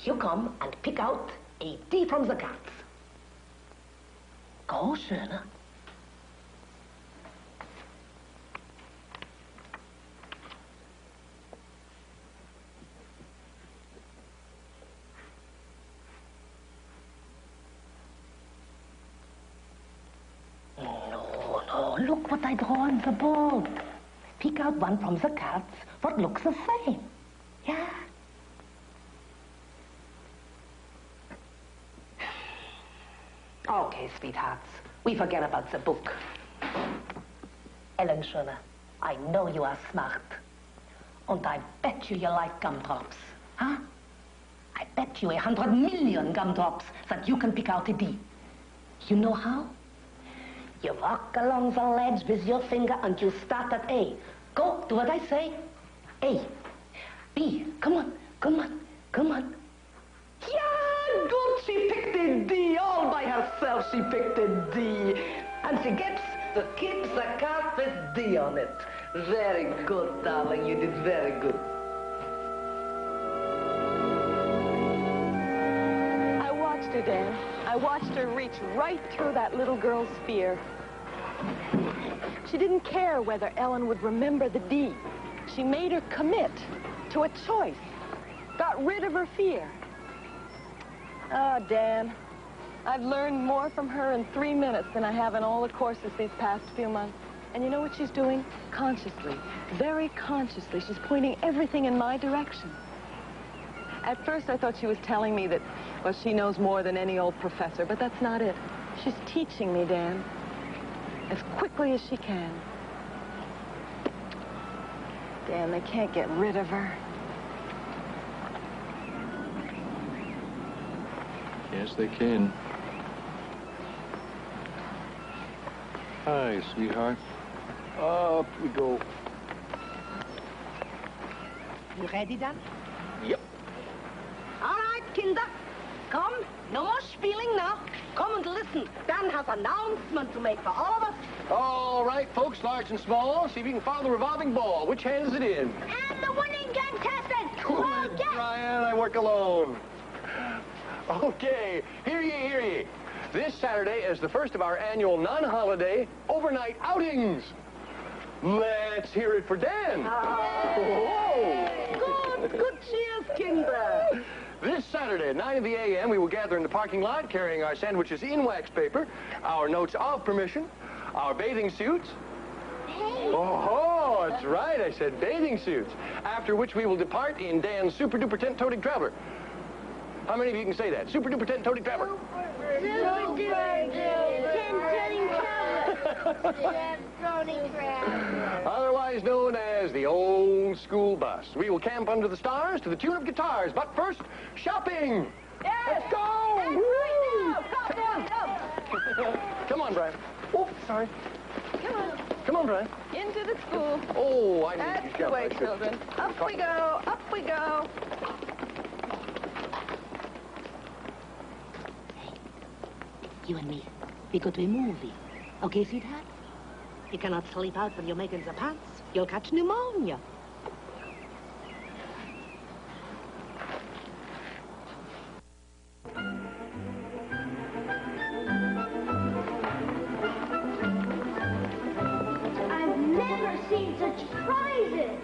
You come and pick out a D from the cats. Go, Schöne. No, look what I draw on the board. Pick out one from the cards what looks the same. Yeah. Okay, sweethearts. We forget about the book. Ellen Schöne, I know you are smart. And I bet you like gumdrops. Huh? I bet you 100 million gumdrops that you can pick out a D. You know how? You walk along the ledge with your finger and you start at A. Go, do what I say. A. B. Come on, come on, come on. Yeah, good. She picked a D all by herself. She picked a D. And she keeps the card with D on it. Very good, darling. You did very good. I watched her, Dan. I watched her reach right through that little girl's fear. She didn't care whether Ellen would remember the D. She made her commit to a choice. Got rid of her fear. Ah, Dan, I've learned more from her in 3 minutes than I have in all the courses these past few months. And you know what she's doing? Consciously, very consciously, she's pointing everything in my direction. At first, I thought she was telling me that, well, she knows more than any old professor, but that's not it. She's teaching me, Dan, as quickly as she can. Dan, they can't get rid of her. Yes, they can. Hi, sweetheart. Up we go. You ready, Dan? Yep. All right, Kinder. Come, no more spieling now. Come and listen. Dan has an announcement to make for all of us. All right, folks, large and small. See if you can follow the revolving ball. Which hand is it in? And the winning contestant. Quit, Brian. I work alone. Okay, hear ye, hear ye. This Saturday is the first of our annual non-holiday overnight outings. Let's hear it for Dan. Whoa. Good cheers, Kinder. This Saturday at 9 a.m. we will gather in the parking lot carrying our sandwiches in wax paper, our notes of permission, our bathing suits. Oh, that's right. I said bathing suits. After which we will depart in Dan's super-duper tent-toting traveler. How many of you can say that? Super-duper tent-toting traveler. Otherwise known as the old school bus. We will camp under the stars to the tune of guitars. But first, shopping. Yes. Let's go. Woo. Come on, Brian. Oh, sorry. Come on. Come on, Brian. Into the school. Oh, I need That's to the jump. way, children. Up we go, up we go. You and me, we go to a movie. Okay, sweetheart? You cannot sleep out when you're making the pants. You'll catch pneumonia. I've never seen such prizes.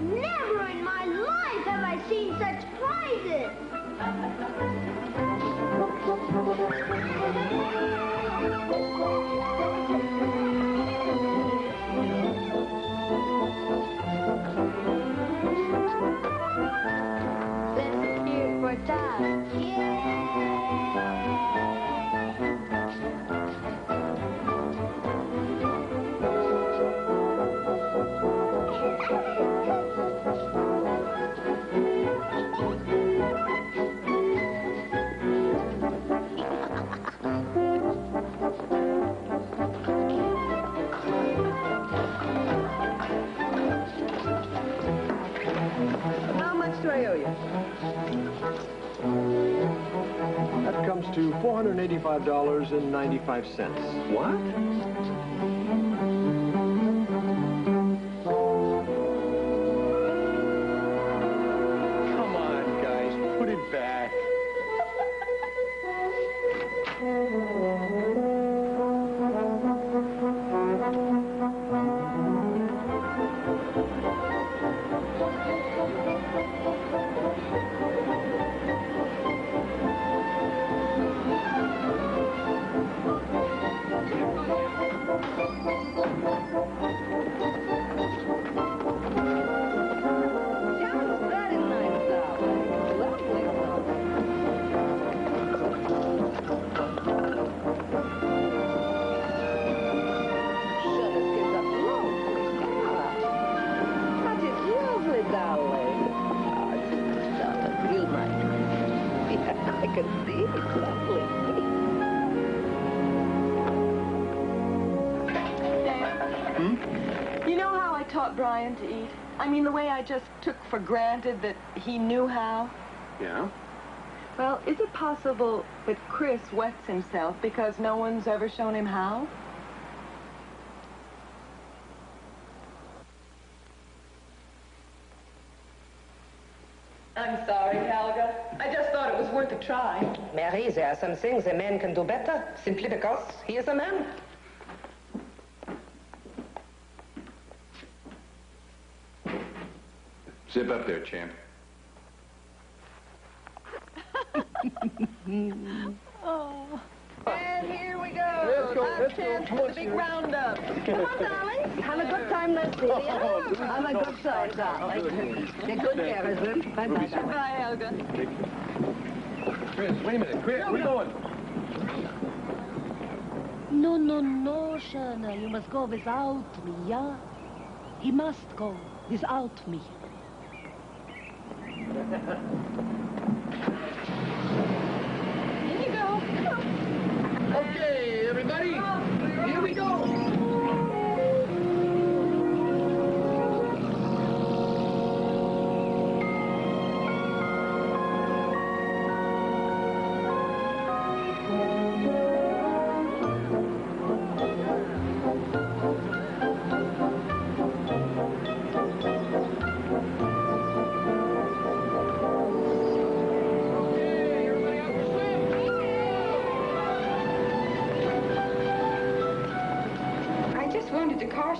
Never in my life have I seen such prizes. Let's hear for Todd. How much do I owe you? That comes to $485.95. What? Come on, guys. Put it back. can see. It's lovely. Dan, you know how I taught Brian to eat? I mean, the way I just took for granted that he knew how? Yeah? Well, is it possible that Chris wets himself because no one's ever shown him how? I'm sorry, Helga. I just thought it was worth a try. Mary, there are some things a man can do better, simply because he is a man. Zip up there, champ. Oh. And here we go. Last chance for the big roundup. Come on, darling. Have a good time, Leslie. Have a good time, darling. Take good care of him. Bye-bye. Goodbye, Helga. Chris, wait a minute. Chris, where are you going? No, no, no, Shana. You must go without me, yeah? He must go without me. Here you go. Okay, everybody, here we go.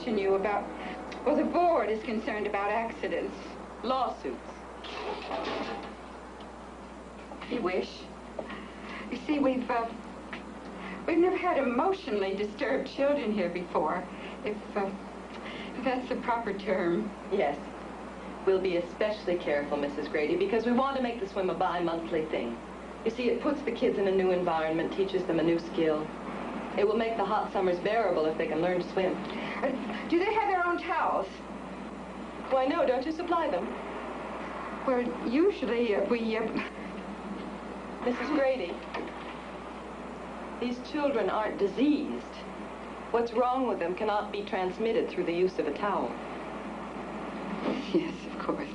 You about, well, the board is concerned about accidents. Lawsuits. If you wish. You see, we've never had emotionally disturbed children here before, if that's the proper term. Yes. We'll be especially careful, Mrs. Grady, because we want to make the swim a bi-monthly thing. You see, it puts the kids in a new environment, teaches them a new skill. It will make the hot summers bearable if they can learn to swim. Do they have their own towels? Why, no, don't you supply them? Well, usually we... Mrs. Grady, these children aren't diseased. What's wrong with them cannot be transmitted through the use of a towel. Yes, of course.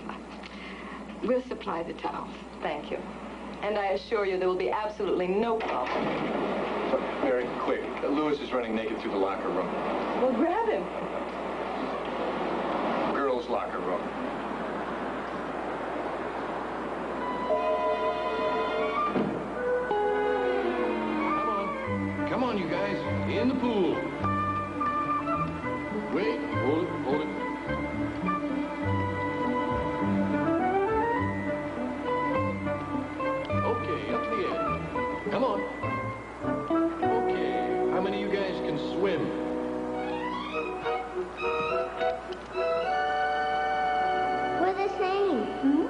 We'll supply the towels. Thank you. And I assure you there will be absolutely no problem. Very quick. Lewis is running naked through the locker room. Well, grab him. Girls' locker room. Come on, you guys. In the pool. Wait. Hold it. Hold it. Okay, up to the end. Come on. Okay. How many of you guys can swim? We're the same. Hmm?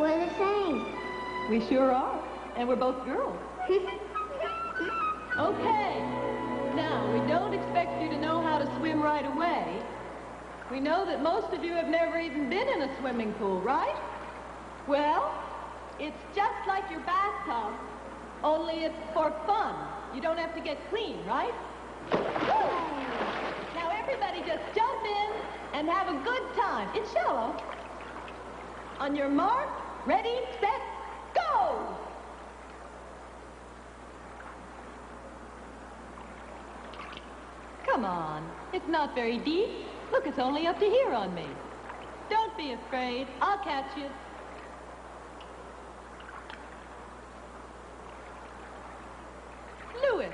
We're the same. We sure are. And we're both girls. Okay. Now, we don't expect you to know how to swim right away. We know that most of you have never even been in a swimming pool, right? Well, it's just like your bathtub, only it's for fun. You don't have to get clean, right? Now, everybody just jump in and have a good time. It's shallow. On your mark, ready, set, go! Come on. It's not very deep. Look, it's only up to here on me. Don't be afraid. I'll catch you. Louis.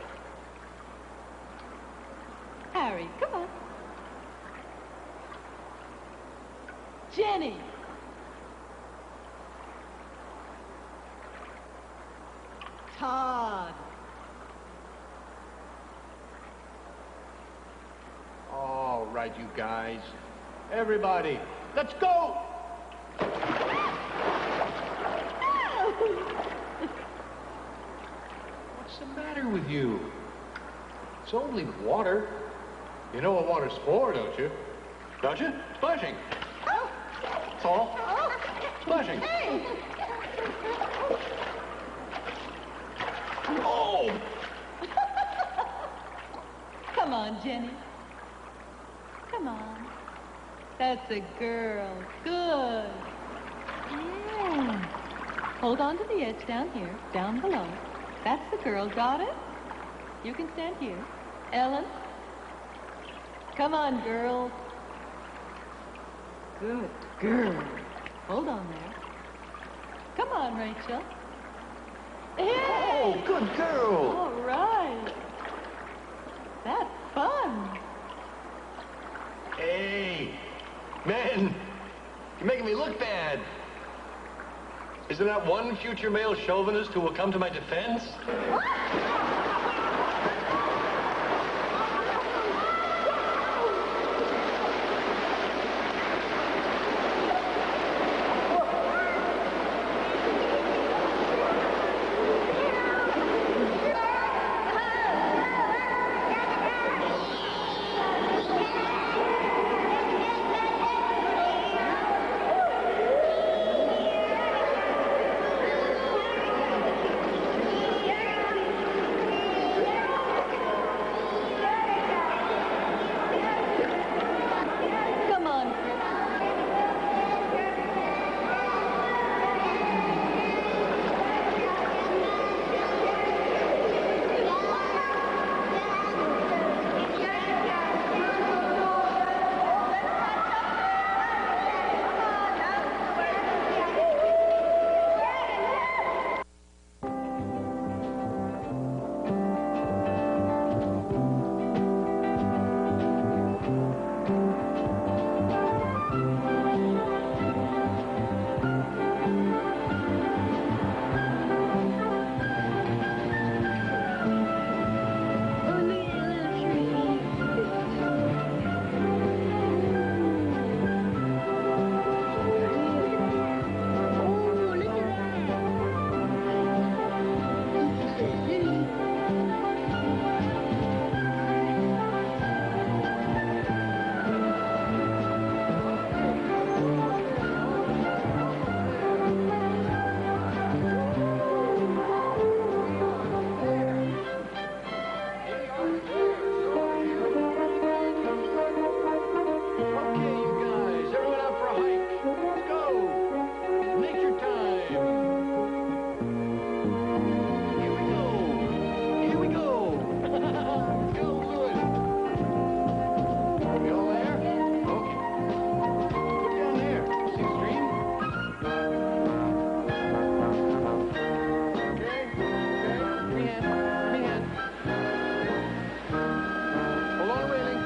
Harry, come on. Jenny. Todd. All right, you guys. Everybody, let's go! What's the matter with you? It's only water. You know what water's for, don't you? Don't you? Splashing. That's all. Splashing. Jenny. Come on. That's a girl. Good. Yeah. Hold on to the edge down here, down below. That's the girl. Got it? You can stand here. Ellen. Come on, girl. Good girl. Hold on there. Come on, Rachel. Hey! Oh, good girl. All right. That's fun. Hey, man, you're making me look bad. Is there not one future male chauvinist who will come to my defense? Come on, Chris. Okay, you guys, everyone out for a hike. Let's go. Nature time. Here we go. Here we go. Let's go, Louis. You all there? Okay. Look down there. See the stream? Okay. Free hand. Free hand. Hold on, railing.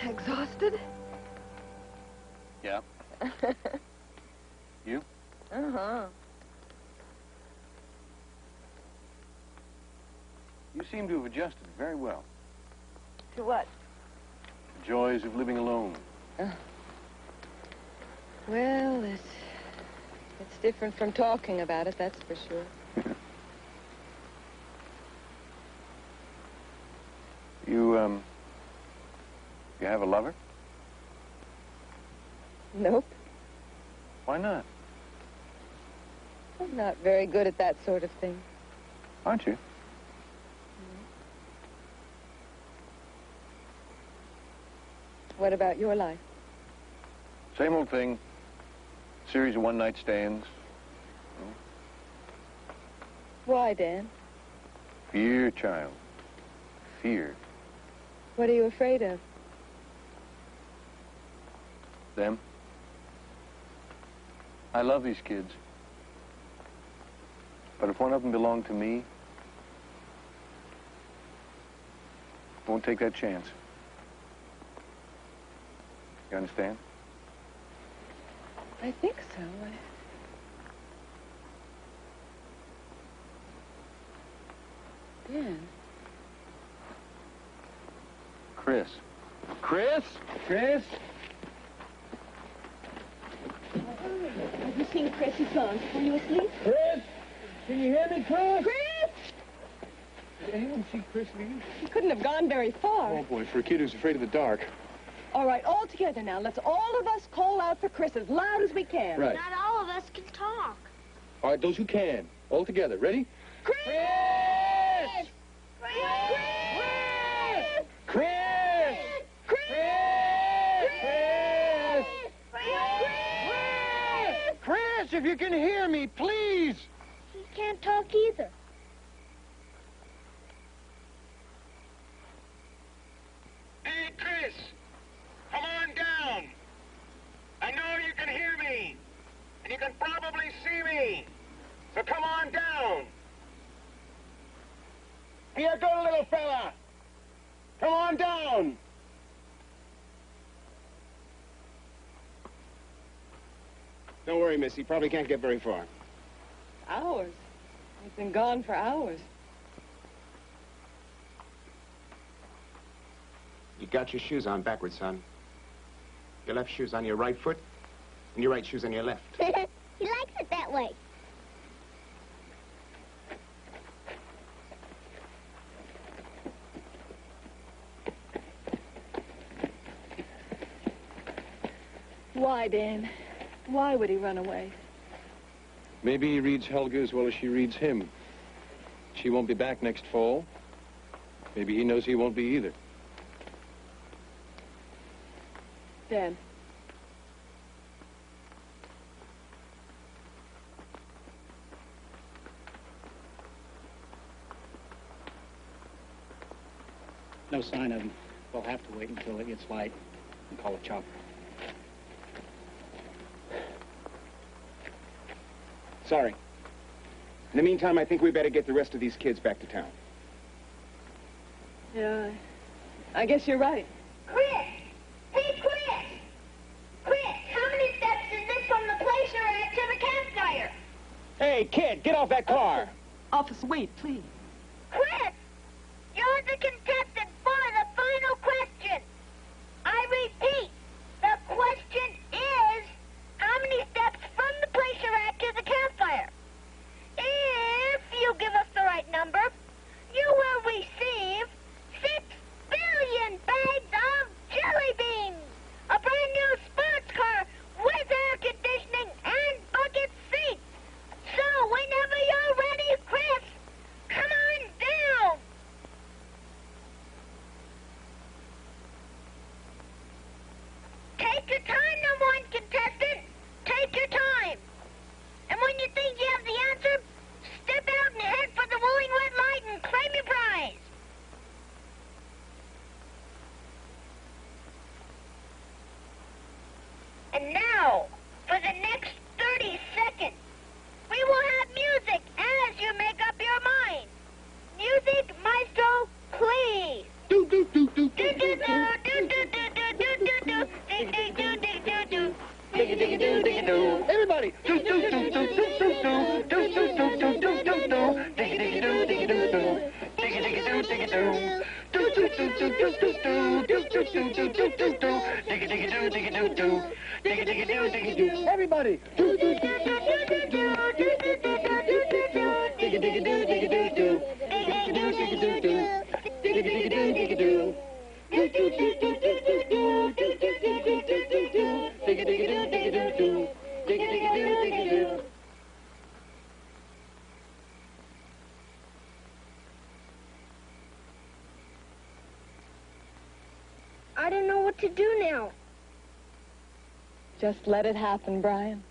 Exhausted? Yeah? You? Uh-huh. You seem to have adjusted very well. To what? The joys of living alone. Well, it's different from talking about it, that's for sure. You have a lover? Nope. Why not? I'm not very good at that sort of thing. Aren't you? What about your life? Same old thing. Series of one-night stands. Why, Dan? Fear, child. Fear. What are you afraid of? Them. I love these kids. But if one of them belonged to me, I won't take that chance. You understand? I think so. Dan. Chris. Chris? Chris? Have you seen Chris? He's gone. Were you asleep? Chris? Can you hear me, Chris? Chris! Did anyone see Chris leave? He couldn't have gone very far. Oh, boy, for a kid who's afraid of the dark. All right, all together now. Let's all of us call out for Chris as loud as we can. Right. Not all of us can talk. All right, those who can. All together. Ready? Chris! Chris! Chris! Chris! Chris, if you can hear me, please! He can't talk either. Hey, Chris! Come on down! I know you can hear me, and you can probably see me, so come on down! Here, go, little fella! Come on down! Don't worry, miss. He probably can't get very far. Hours. He's been gone for hours. You got your shoes on backwards, son. Your left shoe's on your right foot, and your right shoe's on your left. He likes it that way. Why, Dan? Why would he run away? Maybe he reads Helga as well as she reads him. She won't be back next fall. Maybe he knows he won't be either. Dan. No sign of him. We'll have to wait until it gets light and call a chopper. Sorry. In the meantime, I think we better get the rest of these kids back to town. Yeah, I guess you're right. Chris! Hey, Chris! Chris, how many steps is this from the place you're at to the campfire? Hey, kid, get off that car! Officer, wait, please. Chris! You're the contestant for the final question. I repeat, the question is, how many steps from the place you're at to the campfire? If you give us the right number, you will receive 6 billion bags of jelly beans, a brand new sports car with air conditioning and bucket seats. So whenever you're ready, Chris, come on down. Take your time, number one contestant. Take your time. And when you think you have the answer, step out and head for the glowing red light and claim your prize. And now, for the next 30 seconds, we will have music as you make up your mind. Music, maestro, please. Do do do do do do do do do do do do do do do do do do. Everybody. I don't know what to do now. Just let it happen, Brian.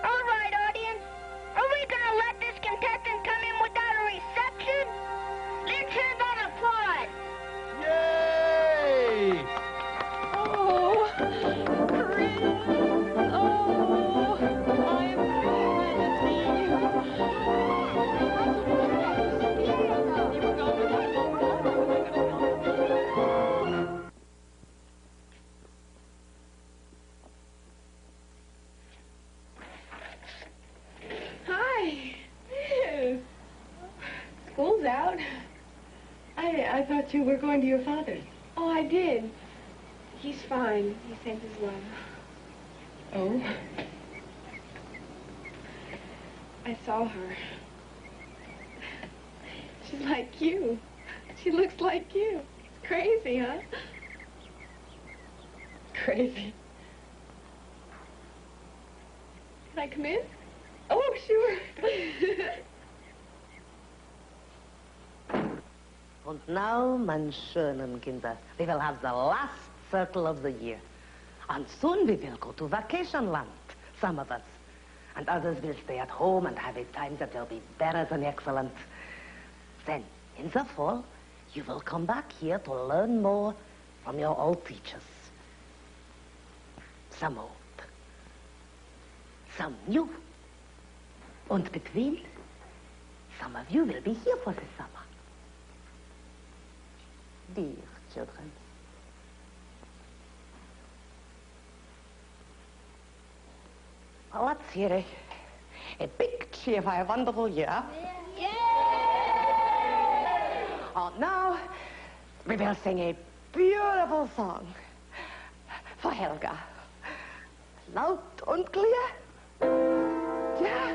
All right, audience. Are we gonna let this contestant come in without a reception? Let's hear that applause. Yay! Oh, Chris. Oh, I am so glad to see you. Hi. Yes. School's out. I thought you were going to your father's. Oh, I did. He's fine. He sent his love. Oh? I saw her. She's like you. She looks like you. It's crazy, huh? Crazy. Can I come in? Oh, sure. And now, mein schönen Kinder, we will have the last circle of the year. And soon we will go to vacation land, some of us. And others will stay at home and have a time that will be better than excellent. Then, in the fall, you will come back here to learn more from your old teachers. Some old, some new. And between, some of you will be here for the summer. Dear children. Well, let's hear a big cheer for a wonderful year. Yeah. And now, we will sing a beautiful song for Helga. Laut und clear. Yeah.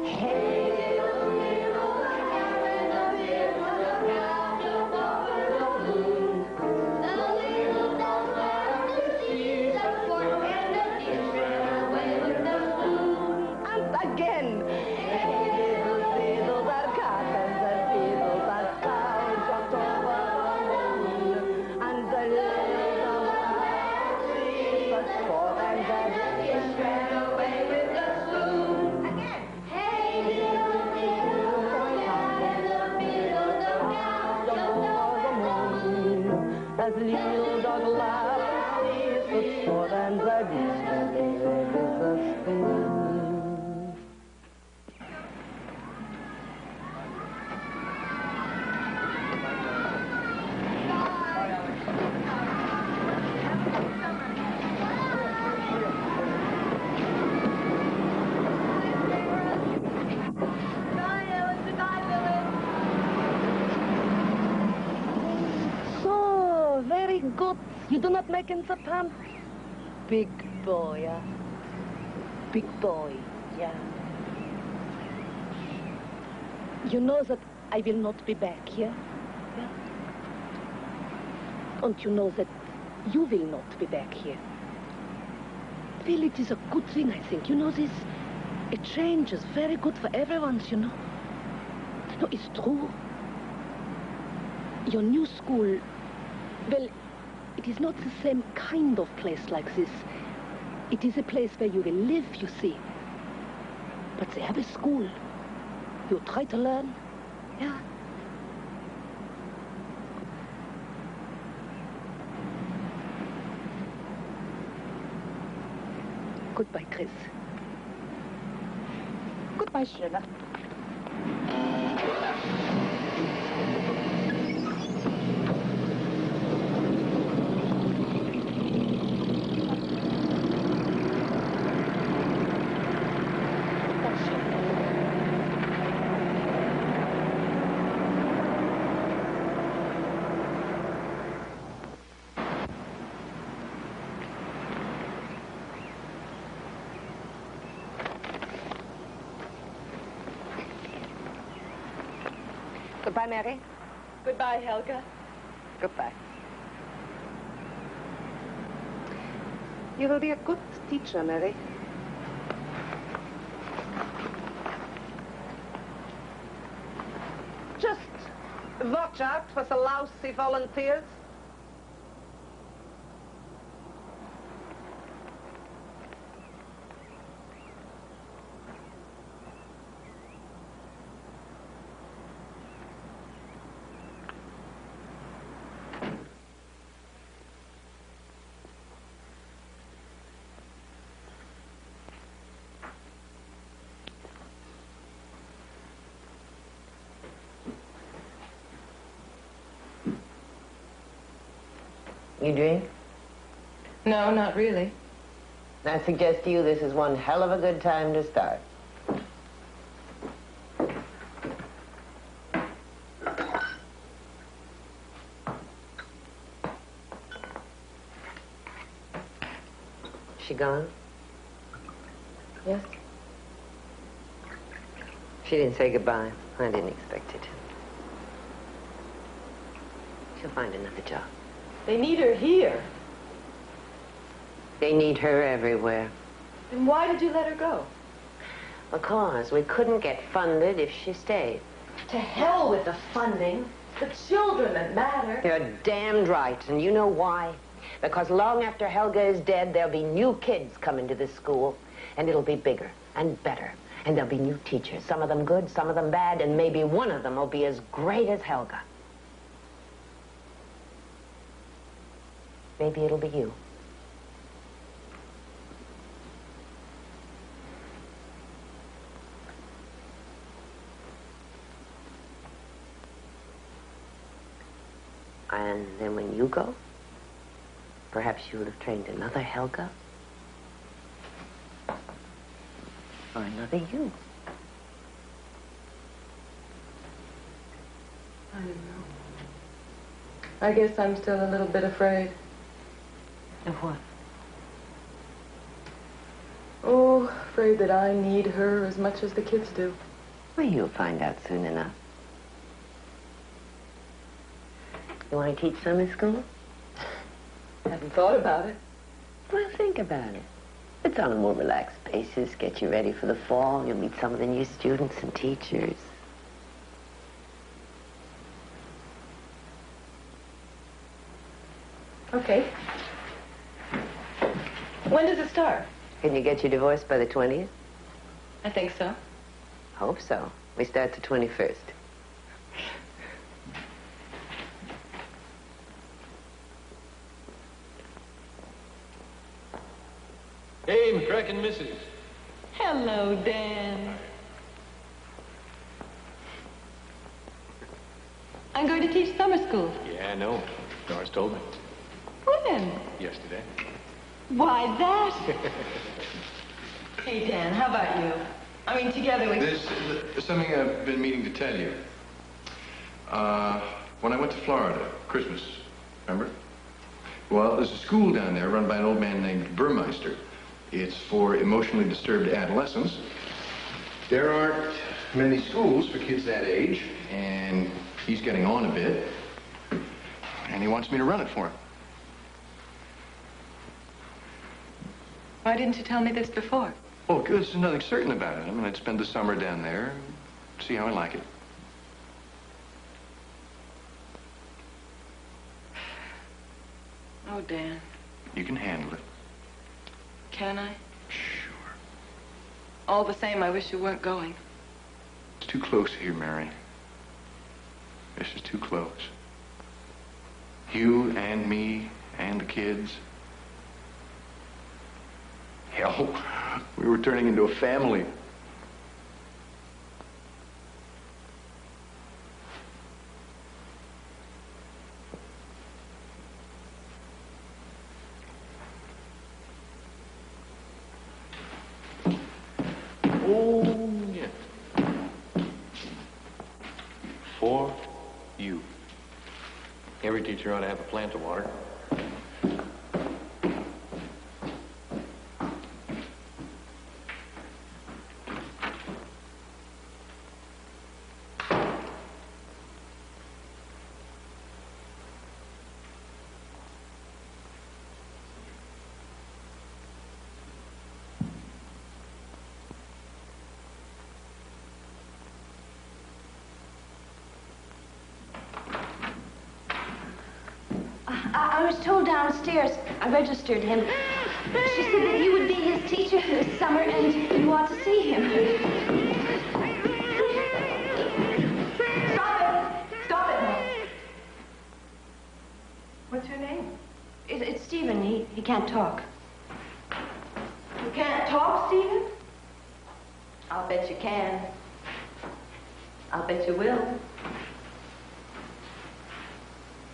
Hey. As little dog laughs, sees the sport and the distance is a spin. Very good. You do not make in the pants. Big boy, yeah. Big boy, yeah. You know that I will not be back here, yeah? And you know that you will not be back here. Well, it is a good thing, I think. You know this? A change is very good for everyone, you know. No, it's true. Your new school, well, it is not the same kind of place like this. It is a place where you will live, you see. But they have a school. You try to learn, yeah. Goodbye, Chris. Goodbye, Schöner. Goodbye, Mary. Goodbye, Helga. Goodbye. You will be a good teacher, Mary. Just watch out for the lousy volunteers. You drink? No, not really. I suggest to you this is one hell of a good time to start. She gone? Yes. She didn't say goodbye. I didn't expect it. She'll find another job. They need her here. They need her everywhere. Then why did you let her go? Because we couldn't get funded if she stayed. To hell with the funding. The children that matter. You're damned right, and you know why? Because long after Helga is dead, there'll be new kids coming to this school, and it'll be bigger and better. And there'll be new teachers, some of them good, some of them bad, and maybe one of them will be as great as Helga. Maybe it'll be you. And then when you go, perhaps you will have trained another Helga. Or another you. I don't know. I guess I'm still a little bit afraid. Of what? Oh, afraid that I need her as much as the kids do. Well, you'll find out soon enough. You want to teach summer school? Haven't thought about it. Well, think about it. It's on a more relaxed basis. Get you ready for the fall. You'll meet some of the new students and teachers. Okay. When does it start? Can you get your divorce by the 20th? I think so. Hope so. We start the 21st. Hey, McCracken missus. Hello, Dan. I'm going to teach summer school. Yeah, I know. Doris told me. When? Yesterday. Why, that? Hey, Dan, how about you? I mean, together we... There's something I've been meaning to tell you. When I went to Florida, Christmas, remember? Well, there's a school down there run by an old man named Burmeister. It's for emotionally disturbed adolescents. There aren't many schools for kids that age, and he's getting on a bit. And he wants me to run it for him. Why didn't you tell me this before? Oh, good. There's nothing certain about it. I mean, I'd spend the summer down there, see how I like it. Oh, Dan. You can handle it. Can I? Sure. All the same, I wish you weren't going. It's too close here, Mary. This is too close. You and me and the kids. Hell, we were turning into a family. Oh, yeah. For you. Every teacher ought to have a plant to water. I was told downstairs. I registered him. She said that you would be his teacher this summer and you ought to see him. Stop it! What's your name? It's Stephen. He can't talk. You can't talk, Stephen? I'll bet you can. I'll bet you will.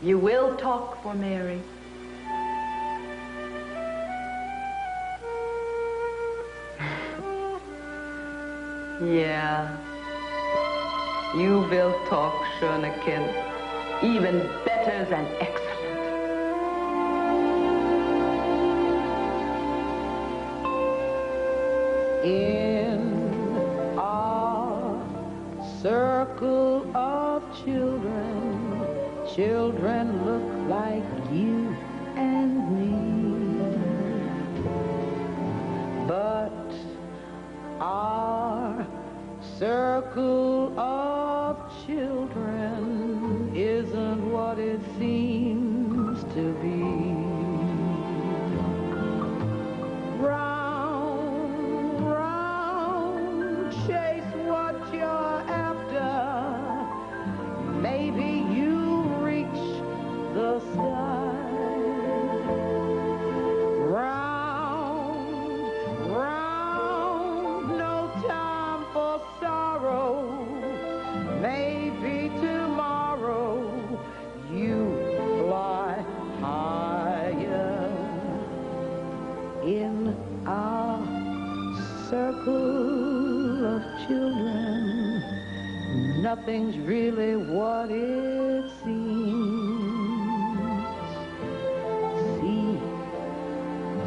You will talk for Mary. Yeah. You will talk, schöne Kind. Even better than excellent. In our circle of children, children look like you and me. But our circle of children isn't what it seems to be. Chase what you're after. Maybe you reach the sky. Round, round, no time for sorrow. Maybe tomorrow you fly higher. In our circle of children, nothing's really what it seems. See,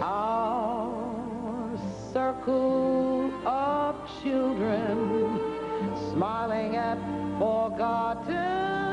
our circle of children smiling at forgotten